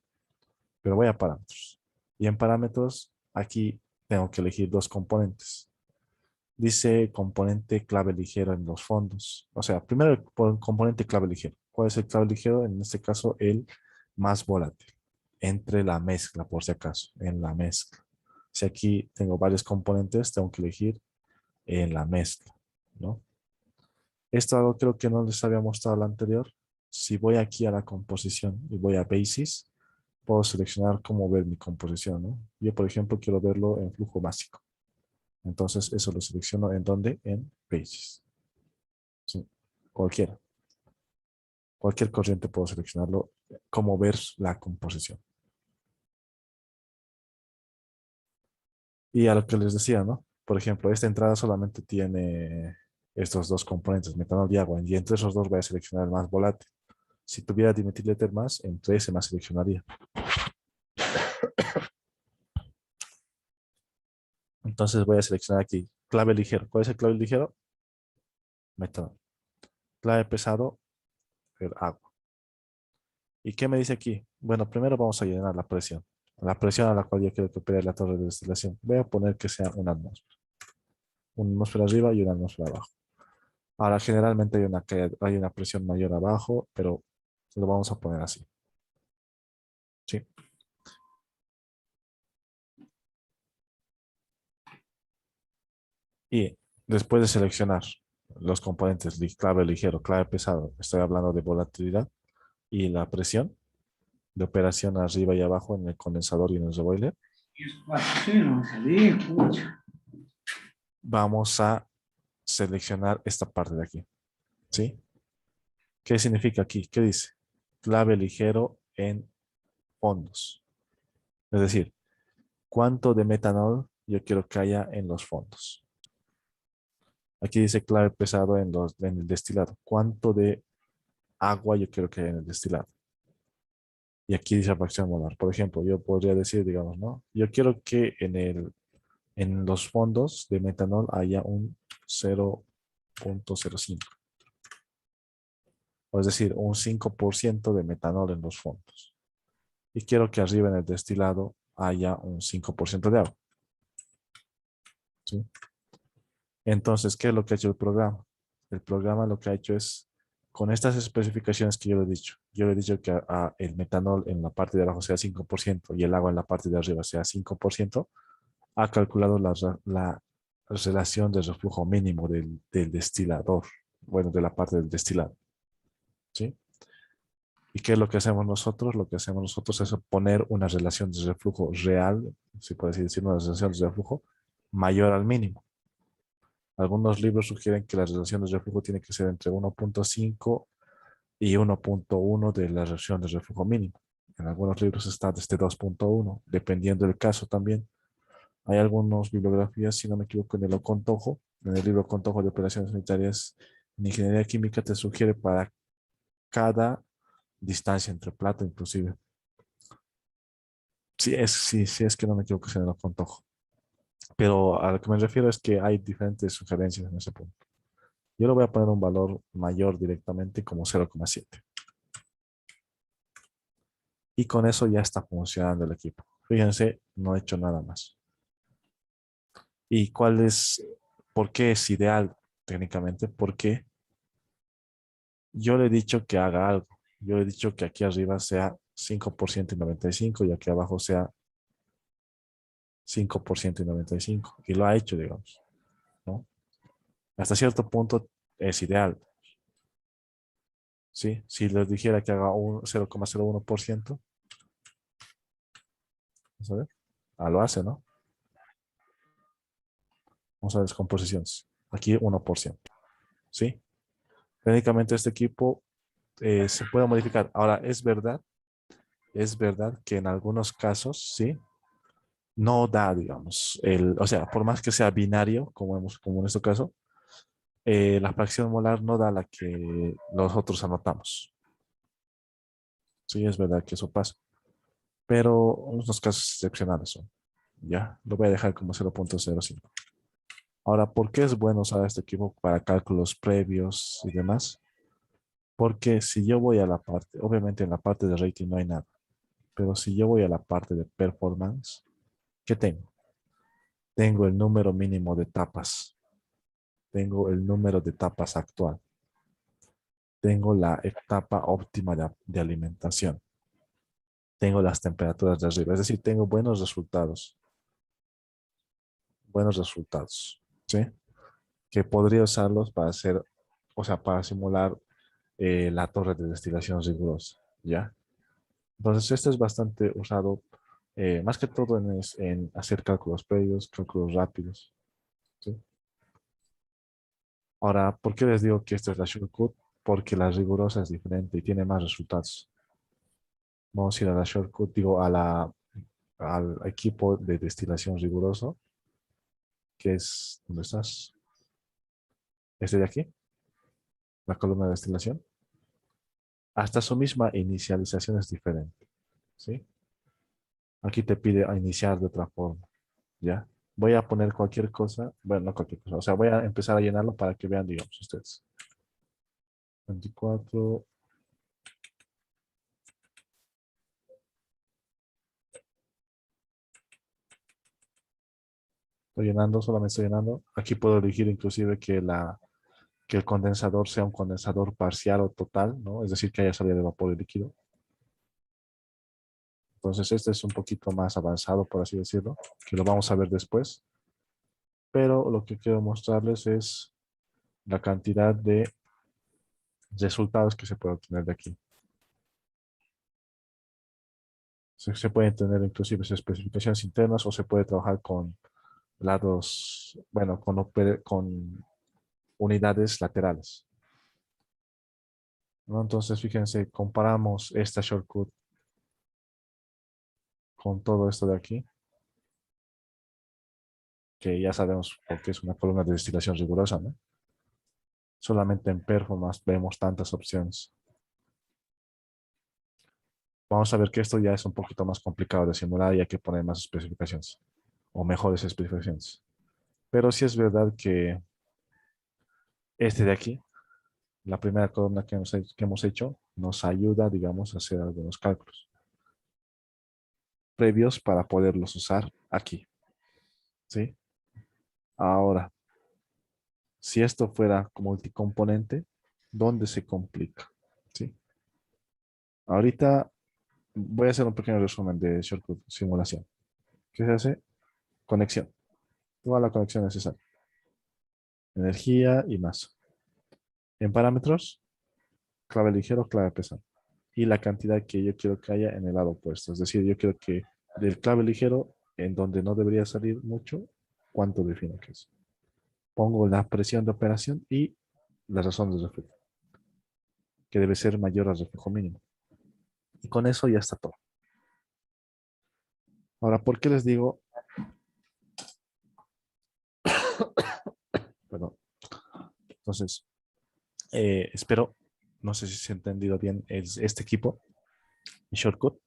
pero voy a parámetros. Y en parámetros, aquí tengo que elegir dos componentes. Dice componente clave ligero en los fondos. O sea, primero el componente clave ligero. ¿Cuál es el clave ligero? En este caso, el más volátil. Entre la mezcla, por si acaso, en la mezcla. Si aquí tengo varios componentes, tengo que elegir en la mezcla, ¿no? Esto algo creo que no les había mostrado la anterior. Si voy aquí a la composición y voy a Basis, puedo seleccionar cómo ver mi composición, ¿no? Yo, por ejemplo, quiero verlo en flujo básico. Entonces, eso lo selecciono en dónde? En Pages. Sí, cualquiera. Cualquier corriente puedo seleccionarlo, como ver la composición. Y a lo que les decía, ¿no? Por ejemplo, esta entrada solamente tiene estos dos componentes, metanol y agua, y entre esos dos voy a seleccionar el más volátil. Si tuviera dimetil más, entre ese más seleccionaría. Entonces voy a seleccionar aquí clave ligero. ¿Cuál es el clave ligero? Metanol. Clave pesado, el agua. ¿Y qué me dice aquí? Bueno, primero vamos a llenar la presión. La presión a la cual yo quiero que opere la torre de destilación. Voy a poner que sea una atmósfera. Una atmósfera arriba y una atmósfera abajo. Ahora, generalmente hay una presión mayor abajo, pero lo vamos a poner así. ¿Sí? Y después de seleccionar los componentes clave ligero, clave pesado, estoy hablando de volatilidad y la presión de operación arriba y abajo en el condensador y en el reboiler, vamos a seleccionar esta parte de aquí. ¿Sí? ¿Qué significa aquí? ¿Qué dice? Clave ligero en fondos. Es decir, ¿cuánto de metanol yo quiero que haya en los fondos? Aquí dice clave pesado en el destilado. ¿Cuánto de agua yo quiero que haya en el destilado? Y aquí dice fracción molar. Por ejemplo, yo podría decir, digamos, ¿no? Yo quiero que en los fondos de metanol haya un 0,05. O es decir, un 5% de metanol en los fondos. Y quiero que arriba en el destilado haya un 5% de agua. ¿Sí? Entonces, ¿qué es lo que ha hecho el programa? El programa lo que ha hecho es, con estas especificaciones que yo le he dicho que el metanol en la parte de abajo sea 5% y el agua en la parte de arriba sea 5%, ha calculado la relación de reflujo mínimo del destilador, bueno, de la parte del destilado. ¿Sí? ¿Y qué es lo que hacemos nosotros? Lo que hacemos nosotros es poner una relación de reflujo real, si puede decir una relación de reflujo mayor al mínimo. Algunos libros sugieren que la relación de reflujo tiene que ser entre 1,5 y 1,1 de la relación de reflujo mínimo. En algunos libros está desde 2,1, dependiendo del caso también. Hay algunas bibliografías, si no me equivoco, en el Ocontojo, en el libro Contojo de Operaciones Sanitarias en Ingeniería Química, te sugiere para cada distancia entre plato inclusive. Sí, es que no me equivoco, es en el Ocontojo. Pero a lo que me refiero es que hay diferentes sugerencias en ese punto. Yo le voy a poner un valor mayor directamente como 0,7. Y con eso ya está funcionando el equipo. Fíjense, no he hecho nada más. ¿Y por qué es ideal técnicamente? Porque yo le he dicho que haga algo. Yo le he dicho que aquí arriba sea 5% y 95 y aquí abajo sea 5% y 95. Y lo ha hecho, digamos, ¿no? Hasta cierto punto es ideal. ¿Sí? Si les dijera que haga un 0,01%, vamos a ver. Lo hace, ¿no? Vamos a ver las composiciones. Aquí 1%. ¿Sí? Técnicamente este equipo se puede modificar. Ahora, es verdad que en algunos casos, sí, no da, digamos, o sea, por más que sea binario, como en este caso, la fracción molar no da la que nosotros anotamos. Sí, es verdad que eso pasa, pero unos casos excepcionales son. Ya, lo voy a dejar como 0,05. Ahora, ¿por qué es bueno usar este equipo para cálculos previos y demás? Porque si yo voy a la parte, obviamente en la parte de rating no hay nada, pero si yo voy a la parte de performance, ¿qué tengo? Tengo el número mínimo de tapas, tengo el número de tapas actual, tengo la etapa óptima de alimentación, tengo las temperaturas de arriba, es decir, tengo buenos resultados, ¿sí? Que podría usarlos para hacer, o sea, para simular la torre de destilación rigurosa, ¿ya? Entonces, esto es bastante usado, más que todo en hacer cálculos previos, cálculos rápidos, ¿sí? Ahora, ¿por qué les digo que esta es la shortcut? porque la rigurosa es diferente y tiene más resultados. Vamos a ir a la shortcut, digo, al equipo de destilación riguroso, que es, ¿dónde estás? Este de aquí, la columna de destilación. Hasta su misma inicialización es diferente, ¿sí? Aquí te pide a iniciar de otra forma, ¿ya? Voy a poner cualquier cosa, bueno, no cualquier cosa, o sea, voy a empezar a llenarlo para que vean, digamos, ustedes. 24, estoy llenando, solamente estoy llenando. Aquí puedo elegir inclusive que el condensador sea un condensador parcial o total, ¿no? Es decir, que haya salida de vapor y líquido. Entonces, este es un poquito más avanzado, por así decirlo, que lo vamos a ver después. Pero lo que quiero mostrarles es la cantidad de resultados que se puede obtener de aquí. Se pueden tener inclusive especificaciones internas o se puede trabajar con lados, bueno, con unidades laterales, ¿no? Entonces, fíjense, comparamos esta shortcut con todo esto de aquí, que ya sabemos por qué es una columna de destilación rigurosa, ¿no? Solamente en performance vemos tantas opciones. Vamos a ver que esto ya es un poquito más complicado de simular y hay que poner más especificaciones o mejores especificaciones. Pero sí es verdad que este de aquí, la primera columna que hemos hecho, nos ayuda, digamos, a hacer algunos cálculos previos para poderlos usar aquí, ¿sí? Ahora, si esto fuera como multicomponente, ¿dónde se complica? ¿Sí? Ahorita voy a hacer un pequeño resumen de shortcut simulación. ¿Qué se hace? Conexión. Toda la conexión necesaria. Energía y masa. En parámetros, clave ligero, clave pesado. Y la cantidad que yo quiero que haya en el lado opuesto. Es decir, yo quiero que del clave ligero, en donde no debería salir mucho, ¿cuánto defino que es? Pongo la presión de operación y la razón de reflejo, que debe ser mayor al reflejo mínimo. Y con eso ya está todo. Ahora, ¿por qué les digo? Perdón. Entonces, espero, no sé si se ha entendido bien este equipo, Shortcut.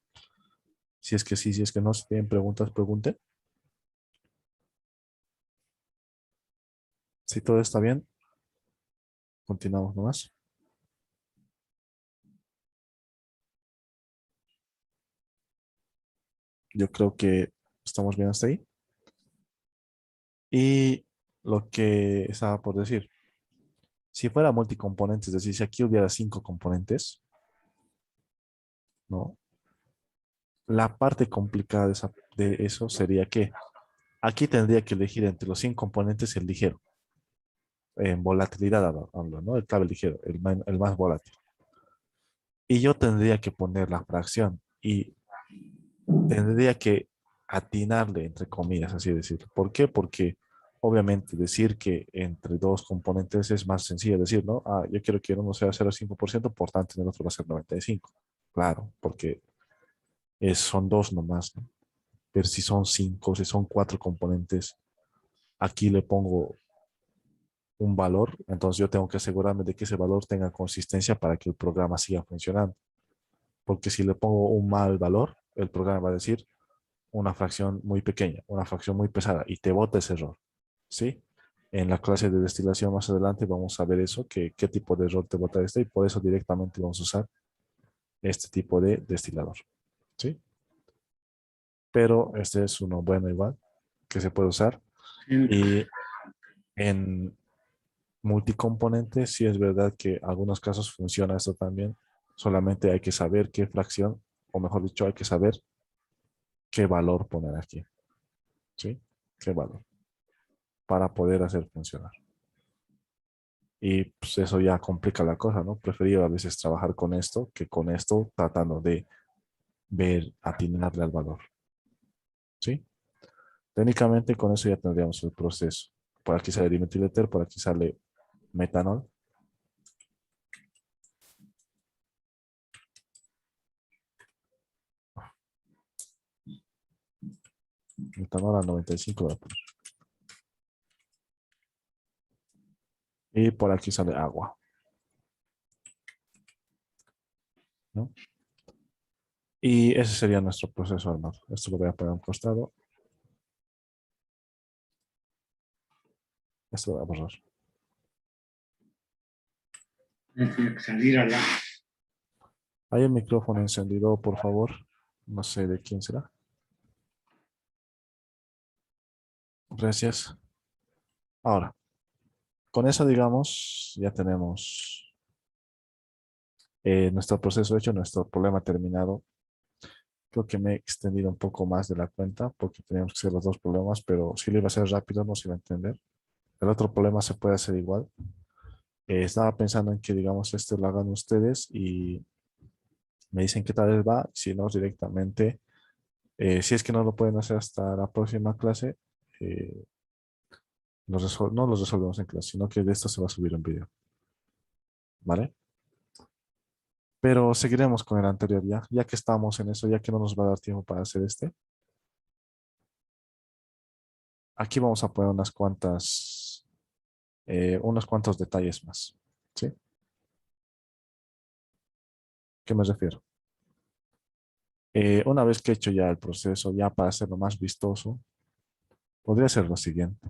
Si es que sí, si es que no, si tienen preguntas, pregunten. Si todo está bien, continuamos nomás. Yo creo que estamos bien hasta ahí. Y lo que estaba por decir, si fuera multicomponente, es decir, si aquí hubiera 5 componentes, ¿no? La parte complicada de eso sería que aquí tendría que elegir entre los 5 componentes el ligero. En volatilidad hablo, ¿no? El clave ligero, el más volátil. Y yo tendría que poner la fracción y tendría que atinarle, entre comillas, así decirlo. ¿Por qué? Porque obviamente decir que entre 2 componentes es más sencillo decir, ¿no? Ah, yo quiero que uno sea 0,5%, por tanto en el otro va a ser 95. Claro, porque son dos nomás, ¿no? Pero si son 5, si son 4 componentes, aquí le pongo un valor, entonces yo tengo que asegurarme de que ese valor tenga consistencia para que el programa siga funcionando. Porque si le pongo un mal valor, el programa va a decir una fracción muy pequeña, una fracción muy pesada y te bota ese error, ¿sí? En la clase de destilación más adelante vamos a ver eso, qué tipo de error te bota este y por eso directamente vamos a usar este tipo de destilador, ¿sí? Pero este es uno bueno igual, que se puede usar. Y en multicomponente, sí es verdad que en algunos casos funciona esto también. Solamente hay que saber qué fracción, o mejor dicho, hay que saber qué valor poner aquí. ¿Sí? ¿Qué valor? Para poder hacer funcionar. Y pues eso ya complica la cosa, ¿no? Preferido a veces trabajar con esto que con esto tratando de ver, atinarle al valor. ¿Sí? Técnicamente con eso ya tendríamos el proceso. Por aquí sale dimetil éter, por aquí sale metanol. Metanol a 95 voy a poner. Y por aquí sale agua, ¿no? Y ese sería nuestro proceso armado. Esto lo voy a poner a un costado. Esto lo voy a borrar. Tiene que salir allá. Hay un micrófono encendido, por favor. No sé de quién será. Gracias. Ahora, con eso, digamos, ya tenemos nuestro proceso hecho, nuestro problema terminado. Creo que me he extendido un poco más de la cuenta porque teníamos que hacer los dos problemas, pero si lo iba a hacer rápido no se iba a entender. El otro problema se puede hacer igual. Estaba pensando en que, digamos, este lo hagan ustedes y me dicen qué tal les va, si no, directamente, si es que no lo pueden hacer hasta la próxima clase, eh, no los resolvemos en clase, sino que de esto se va a subir un video, ¿vale? Pero seguiremos con el anterior ya que estamos en eso, ya que no nos va a dar tiempo para hacer este. Aquí vamos a poner unos cuantos detalles más, ¿sí? ¿Qué me refiero? Una vez que he hecho ya el proceso, ya para hacerlo más vistoso, podría ser lo siguiente.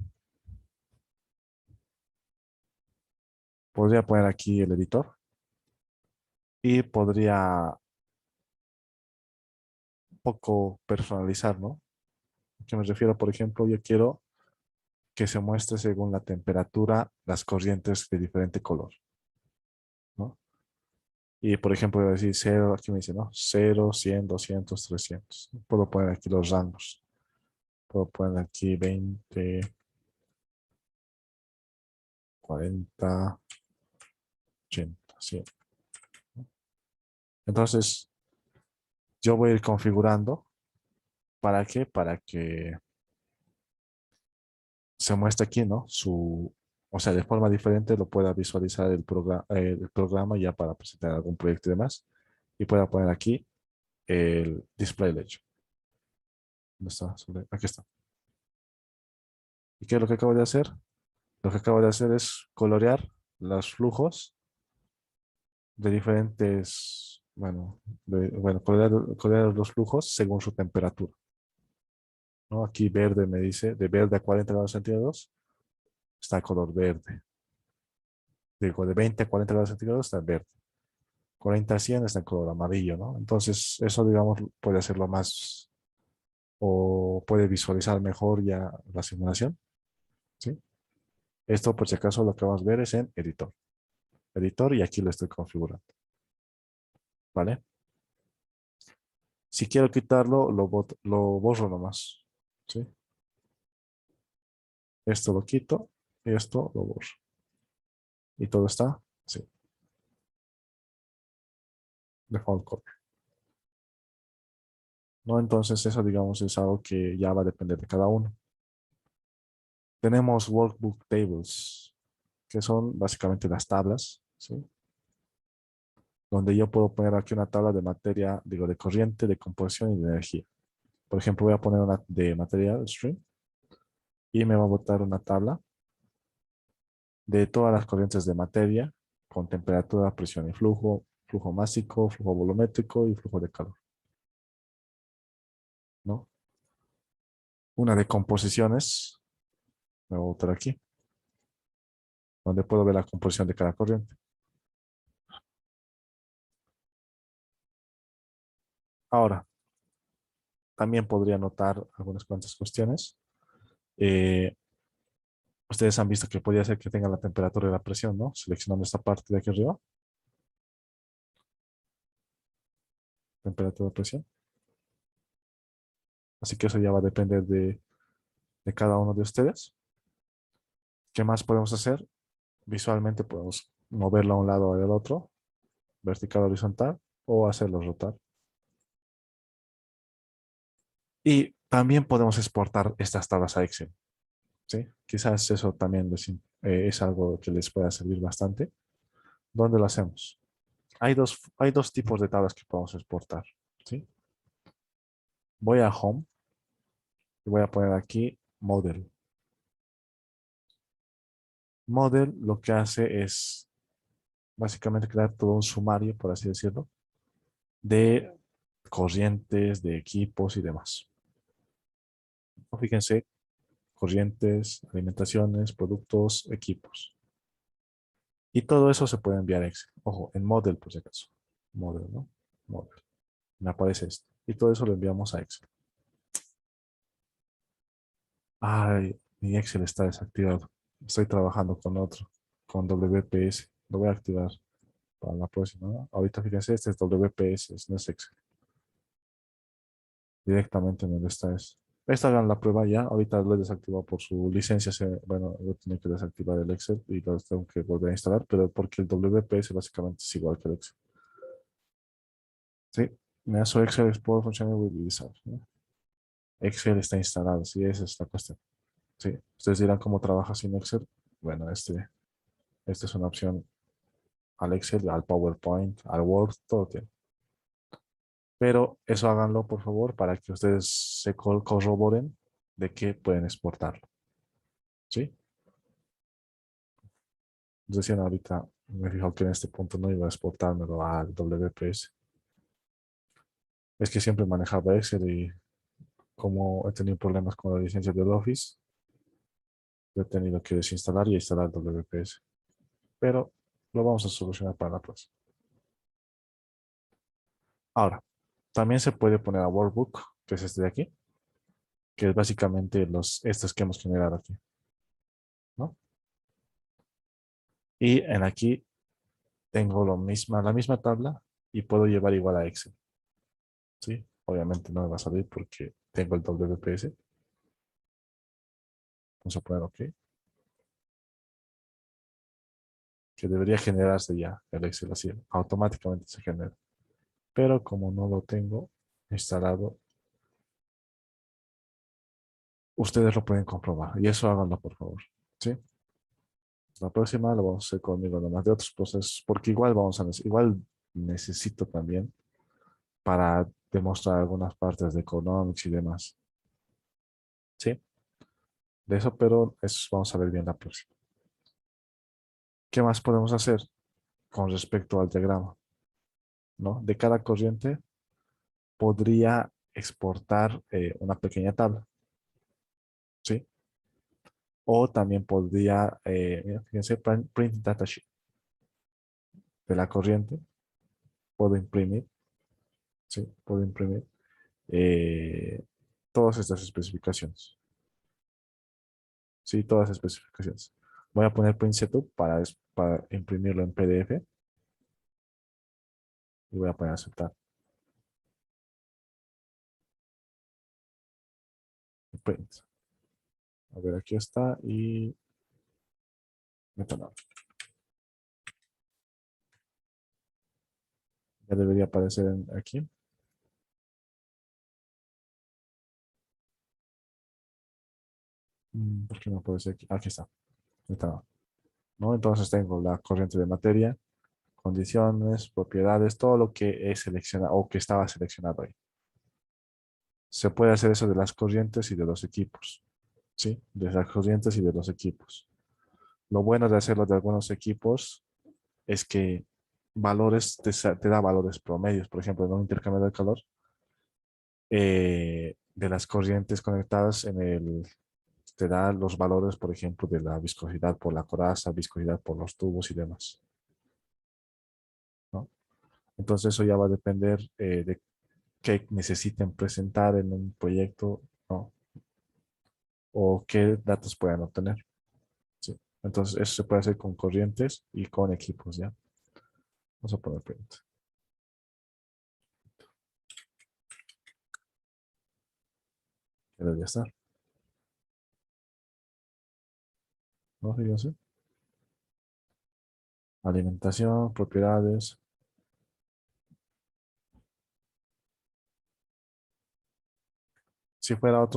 Podría poner aquí el editor y podría un poco personalizar, ¿no? ¿Qué me refiero? Por ejemplo, yo quiero que se muestre según la temperatura las corrientes de diferente color, ¿no? Y por ejemplo, voy a decir 0, aquí me dice, ¿no? 0, 100, 200, 300. Puedo poner aquí los rangos. Puedo poner aquí 20, 40, 80, 100. Entonces, yo voy a ir configurando. ¿Para qué? Para que se muestre aquí, ¿no? O sea, de forma diferente lo pueda visualizar el programa ya para presentar algún proyecto y demás. Y pueda poner aquí el display legend. ¿Dónde está? Aquí está. ¿Y qué es lo que acabo de hacer? Lo que acabo de hacer es colorear los flujos de diferentes, bueno, colorear los flujos según su temperatura, ¿no? Aquí verde me dice, de verde a 40 grados centígrados está color verde. Digo, de 20 a 40 grados centígrados está verde. 40 a 100 está en color amarillo, ¿no? Entonces, eso, digamos, puede hacerlo más o puede visualizar mejor ya la simulación, ¿sí? Esto, por si acaso, lo que vamos a ver es en editor. Editor y aquí lo estoy configurando, ¿vale? Si quiero quitarlo, lo borro nomás, ¿sí? Esto lo quito y esto lo borro. Y todo está, sí, default color. ¿No? Entonces, eso, digamos, es algo que ya va a depender de cada uno. Tenemos workbook tables, que son básicamente las tablas, ¿sí? Donde yo puedo poner aquí una tabla de materia, digo, de corriente, de composición y de energía. Por ejemplo, voy a poner una de material stream y me va a botar una tabla de todas las corrientes de materia con temperatura, presión y flujo, flujo másico, flujo volumétrico y flujo de calor, ¿no? Una de composiciones, me voy a botar aquí, donde puedo ver la composición de cada corriente. Ahora, también podría anotar algunas cuantas cuestiones. Eh, Ustedes han visto que podría ser que tenga la temperatura y la presión, ¿no? Seleccionando esta parte de aquí arriba, temperatura y presión. Así que eso ya va a depender de cada uno de ustedes. ¿Qué más podemos hacer? Visualmente podemos moverlo a un lado o al otro, vertical, horizontal, o hacerlo rotar. Y también podemos exportar estas tablas a Excel, ¿sí? Quizás eso también es algo que les pueda servir bastante. ¿Dónde lo hacemos? Hay dos tipos de tablas que podemos exportar, ¿sí? Voy a Home Y voy a poner aquí model. Model lo que hace es básicamente crear todo un sumario, por así decirlo, de corrientes, de equipos y demás. Fíjense, corrientes, alimentaciones, productos, equipos. Y todo eso se puede enviar a Excel. Ojo, en Model, por si acaso. Model, ¿no? Model. Me aparece esto. Y todo eso lo enviamos a Excel. Ay, mi Excel está desactivado. Estoy trabajando con otro, con WPS. Lo voy a activar para la próxima, ¿no? Ahorita fíjense, este es WPS, no es Excel. Directamente en el está es. Esta hagan la prueba ya. Ahorita lo he desactivado por su licencia. Bueno, yo tenía que desactivar el Excel y lo tengo que volver a instalar, pero porque el WPS básicamente es igual que el Excel. Sí, me hace Excel Export Functional with Wizard, ¿no? Excel está instalado, sí, esa es la cuestión. Sí, ustedes dirán cómo trabaja sin Excel. Bueno, esta es una opción al Excel, al PowerPoint, al Word, todo tiene. Pero eso háganlo, por favor, para que ustedes se corroboren de que pueden exportarlo. ¿Sí? Decían ahorita, me fijo que en este punto no iba a exportármelo al WPS. Es que siempre manejaba Excel y como he tenido problemas con la licencia del Office, he tenido que desinstalar y instalar WPS. Pero lo vamos a solucionar para la próxima. Ahora, también se puede poner a Workbook, que es este de aquí, que es básicamente estos que hemos generado aquí, ¿no? Y en aquí tengo la misma tabla y puedo llevar igual a Excel, ¿sí? Obviamente no me va a salir porque tengo el WPS. Vamos a poner OK, que debería generarse ya el Excel así, automáticamente se genera. Pero como no lo tengo instalado, ustedes lo pueden comprobar y eso háganlo por favor, ¿sí? La próxima lo vamos a hacer conmigo, nomás de otros procesos, porque igual necesito también para demostrar algunas partes de economics y demás. ¿Sí? De eso, pero eso vamos a ver bien la próxima. ¿Qué más podemos hacer con respecto al diagrama? ¿No? De cada corriente podría exportar una pequeña tabla. ¿Sí? O también podría, mira, fíjense, print datasheet de la corriente. Puedo imprimir, ¿sí? Puedo imprimir eh, todas estas especificaciones. Sí, todas las especificaciones. Voy a poner print setup para imprimirlo en PDF y voy a poner aceptar. Print. A ver, aquí está y metanol. Ya debería aparecer aquí. ¿Por qué no aparece aquí? Aquí está. Metanol. ¿No? Entonces tengo la corriente de materia, condiciones, propiedades, todo lo que he seleccionado o que estaba seleccionado ahí. Se puede hacer eso de las corrientes y de los equipos. ¿Sí? De las corrientes y de los equipos. Lo bueno de hacerlo de algunos equipos es que te da valores promedios. Por ejemplo, en un intercambio de calor, de las corrientes conectadas te da los valores, por ejemplo, de la viscosidad por la coraza, viscosidad por los tubos y demás, ¿no? Entonces eso ya va a depender de qué necesiten presentar en un proyecto, ¿no? O qué datos puedan obtener. ¿Sí? Entonces eso se puede hacer con corrientes y con equipos, ¿ya? Vamos a poner print. Ya debería estar, ¿no? Fíjense. Alimentación, propiedades. Si fuera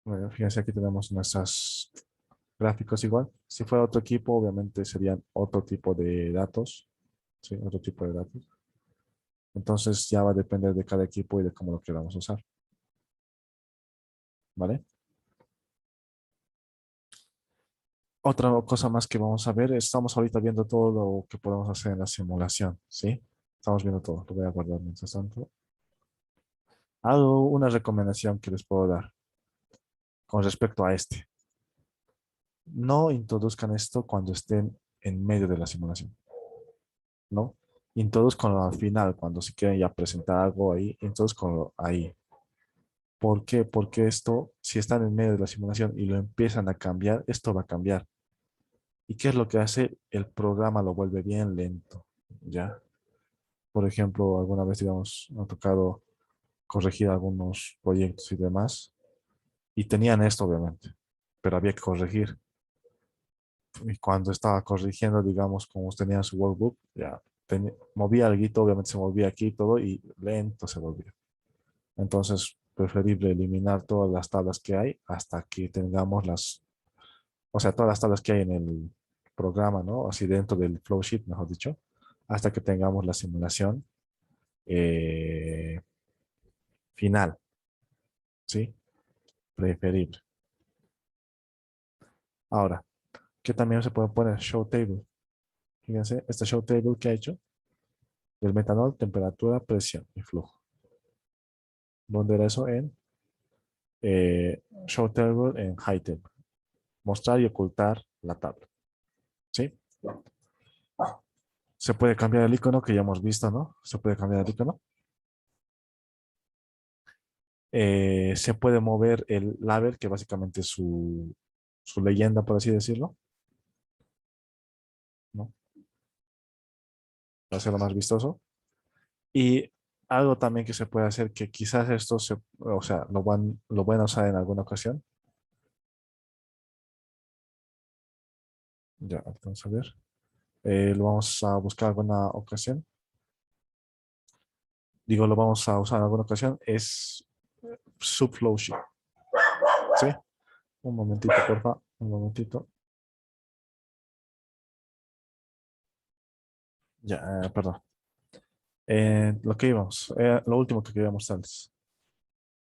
bueno, fíjense aquí tenemos nuestros gráficos igual. Si fuera otro equipo, obviamente serían otro tipo de datos. Sí, otro tipo de datos. Entonces ya va a depender de cada equipo y de cómo lo queramos usar. ¿Vale? Otra cosa más que vamos a ver, estamos ahorita viendo todo lo que podemos hacer en la simulación, ¿sí? Estamos viendo todo, lo voy a guardar mientras tanto. Hago una recomendación que les puedo dar con respecto a este. No introduzcan esto cuando estén en medio de la simulación, ¿no? Introduzcanlo al final, cuando se quieren ya presentar algo ahí, introduzcanlo ahí. ¿Por qué? Porque esto, si están en medio de la simulación y lo empiezan a cambiar, esto va a cambiar. ¿Y qué es lo que hace? El programa lo vuelve bien lento, ¿ya? Por ejemplo, alguna vez, digamos, me ha tocado corregir algunos proyectos y demás, y tenían esto, obviamente, pero había que corregir. Y cuando estaba corrigiendo, digamos, como tenían su workbook, ya movía algo, obviamente se movía aquí y todo, y lento se volvía. Entonces, preferible eliminar todas las tablas que hay hasta que tengamos o sea, todas las tablas que hay en el programa, ¿no? Así dentro del flow sheet, mejor dicho, hasta que tengamos la simulación eh, final, ¿sí? Preferible. Ahora, ¿qué también se puede poner? Show table. Fíjense, este show table que ha hecho, el metanol, temperatura, presión y flujo. ¿Dónde era eso? En show table en high table. Mostrar y ocultar la tabla, ¿sí? Se puede cambiar el icono que ya hemos visto, ¿no? Se puede cambiar el icono. Se puede mover el label, que básicamente es su leyenda, por así decirlo, ¿no? Para hacerlo más vistoso. Y algo también que se puede hacer, que quizás esto o sea, lo van a usar en alguna ocasión. Ya, vamos a ver. Lo vamos a buscar alguna ocasión. Digo, lo vamos a usar en alguna ocasión. Es Subflow Sheet. ¿Sí? Un momentito, porfa. Un momentito. Ya, perdón. Lo que íbamos, lo último que quería mostrarles.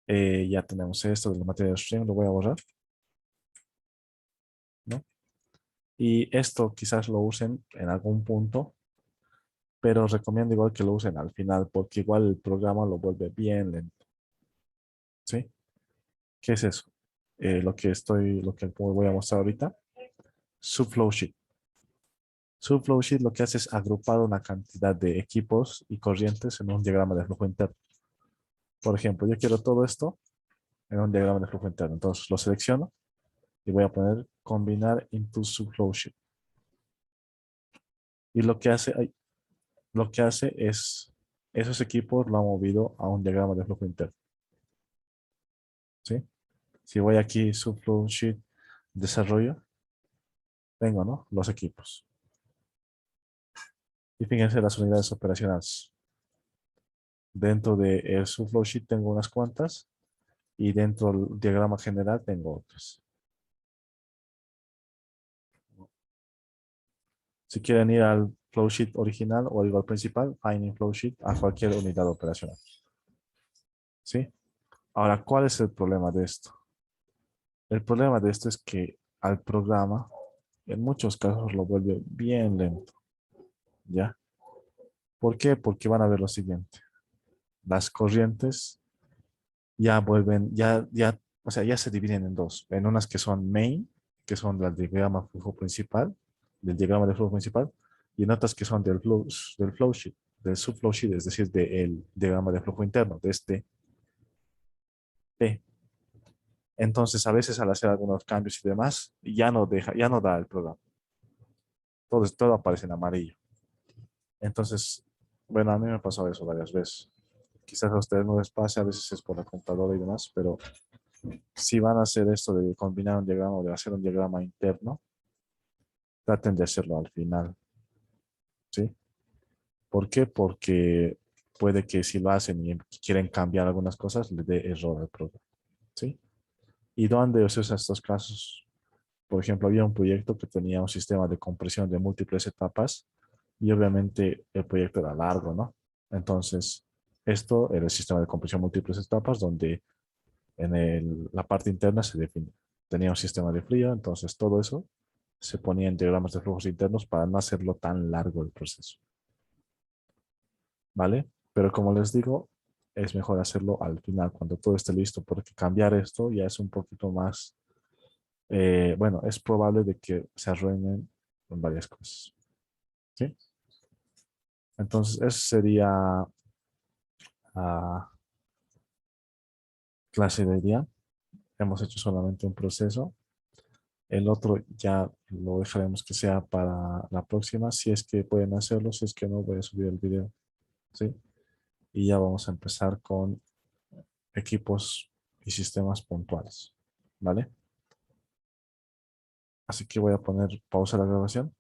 Ya tenemos esto de la materia de string, lo voy a borrar, ¿no? Y esto quizás lo usen en algún punto, pero recomiendo igual que lo usen al final, porque igual el programa lo vuelve bien lento, ¿sí? ¿Qué es eso? Lo que voy a mostrar ahorita, Subflow Sheet. Subflow Sheet lo que hace es agrupar una cantidad de equipos y corrientes en un diagrama de flujo interno. Por ejemplo, yo quiero todo esto en un diagrama de flujo interno. Entonces lo selecciono y voy a poner combinar into Subflow Sheet. Y lo que hace es, esos equipos lo ha movido a un diagrama de flujo interno. ¿Sí? Si voy aquí, Subflow Sheet, desarrollo, tengo, ¿no? Los equipos. Y fíjense las unidades operacionales. Dentro del Subflow Sheet tengo unas cuantas y dentro del diagrama general tengo otras. Si quieren ir al flowsheet original o al principal, Finding Flowsheet a cualquier unidad operacional. ¿Sí? Ahora, ¿cuál es el problema de esto? El problema de esto es que al programa, en muchos casos, lo vuelve bien lento. ¿Ya? ¿Por qué? Porque van a ver lo siguiente. Las corrientes ya vuelven, o sea, ya se dividen en dos. En unas que son main, que son del diagrama flujo principal, del diagrama de flujo principal, y en otras que son del flow sheet, del subflow sheet, es decir, del diagrama de flujo interno, de este P. Entonces, a veces al hacer algunos cambios y demás, ya no da el programa. Todo aparece en amarillo. Entonces, bueno, a mí me ha pasado eso varias veces. Quizás a ustedes no les pase, a veces es por la computadora y demás, pero si van a hacer esto de combinar un diagrama o de hacer un diagrama interno, traten de hacerlo al final, ¿sí? ¿Por qué? Porque puede que si lo hacen y quieren cambiar algunas cosas, le dé error al programa, ¿sí? ¿Y dónde se usan estos casos? Por ejemplo, había un proyecto que tenía un sistema de compresión de múltiples etapas y obviamente el proyecto era largo, ¿no? Entonces, esto era el sistema de compresión múltiples etapas donde en la parte interna se define. Tenía un sistema de frío, entonces todo eso se ponía en diagramas de flujos internos para no hacerlo tan largo el proceso. ¿Vale? Pero como les digo, es mejor hacerlo al final, cuando todo esté listo, porque cambiar esto ya es un poquito más, bueno, es probable de que se arruinen en varias cosas. ¿Sí? Entonces, eso sería clase de día. Hemos hecho solamente un proceso. El otro ya lo dejaremos que sea para la próxima, si es que pueden hacerlo, si es que no, voy a subir el video. ¿Sí? Y ya vamos a empezar con equipos y sistemas puntuales. ¿Vale? Así que voy a poner pausa a la grabación.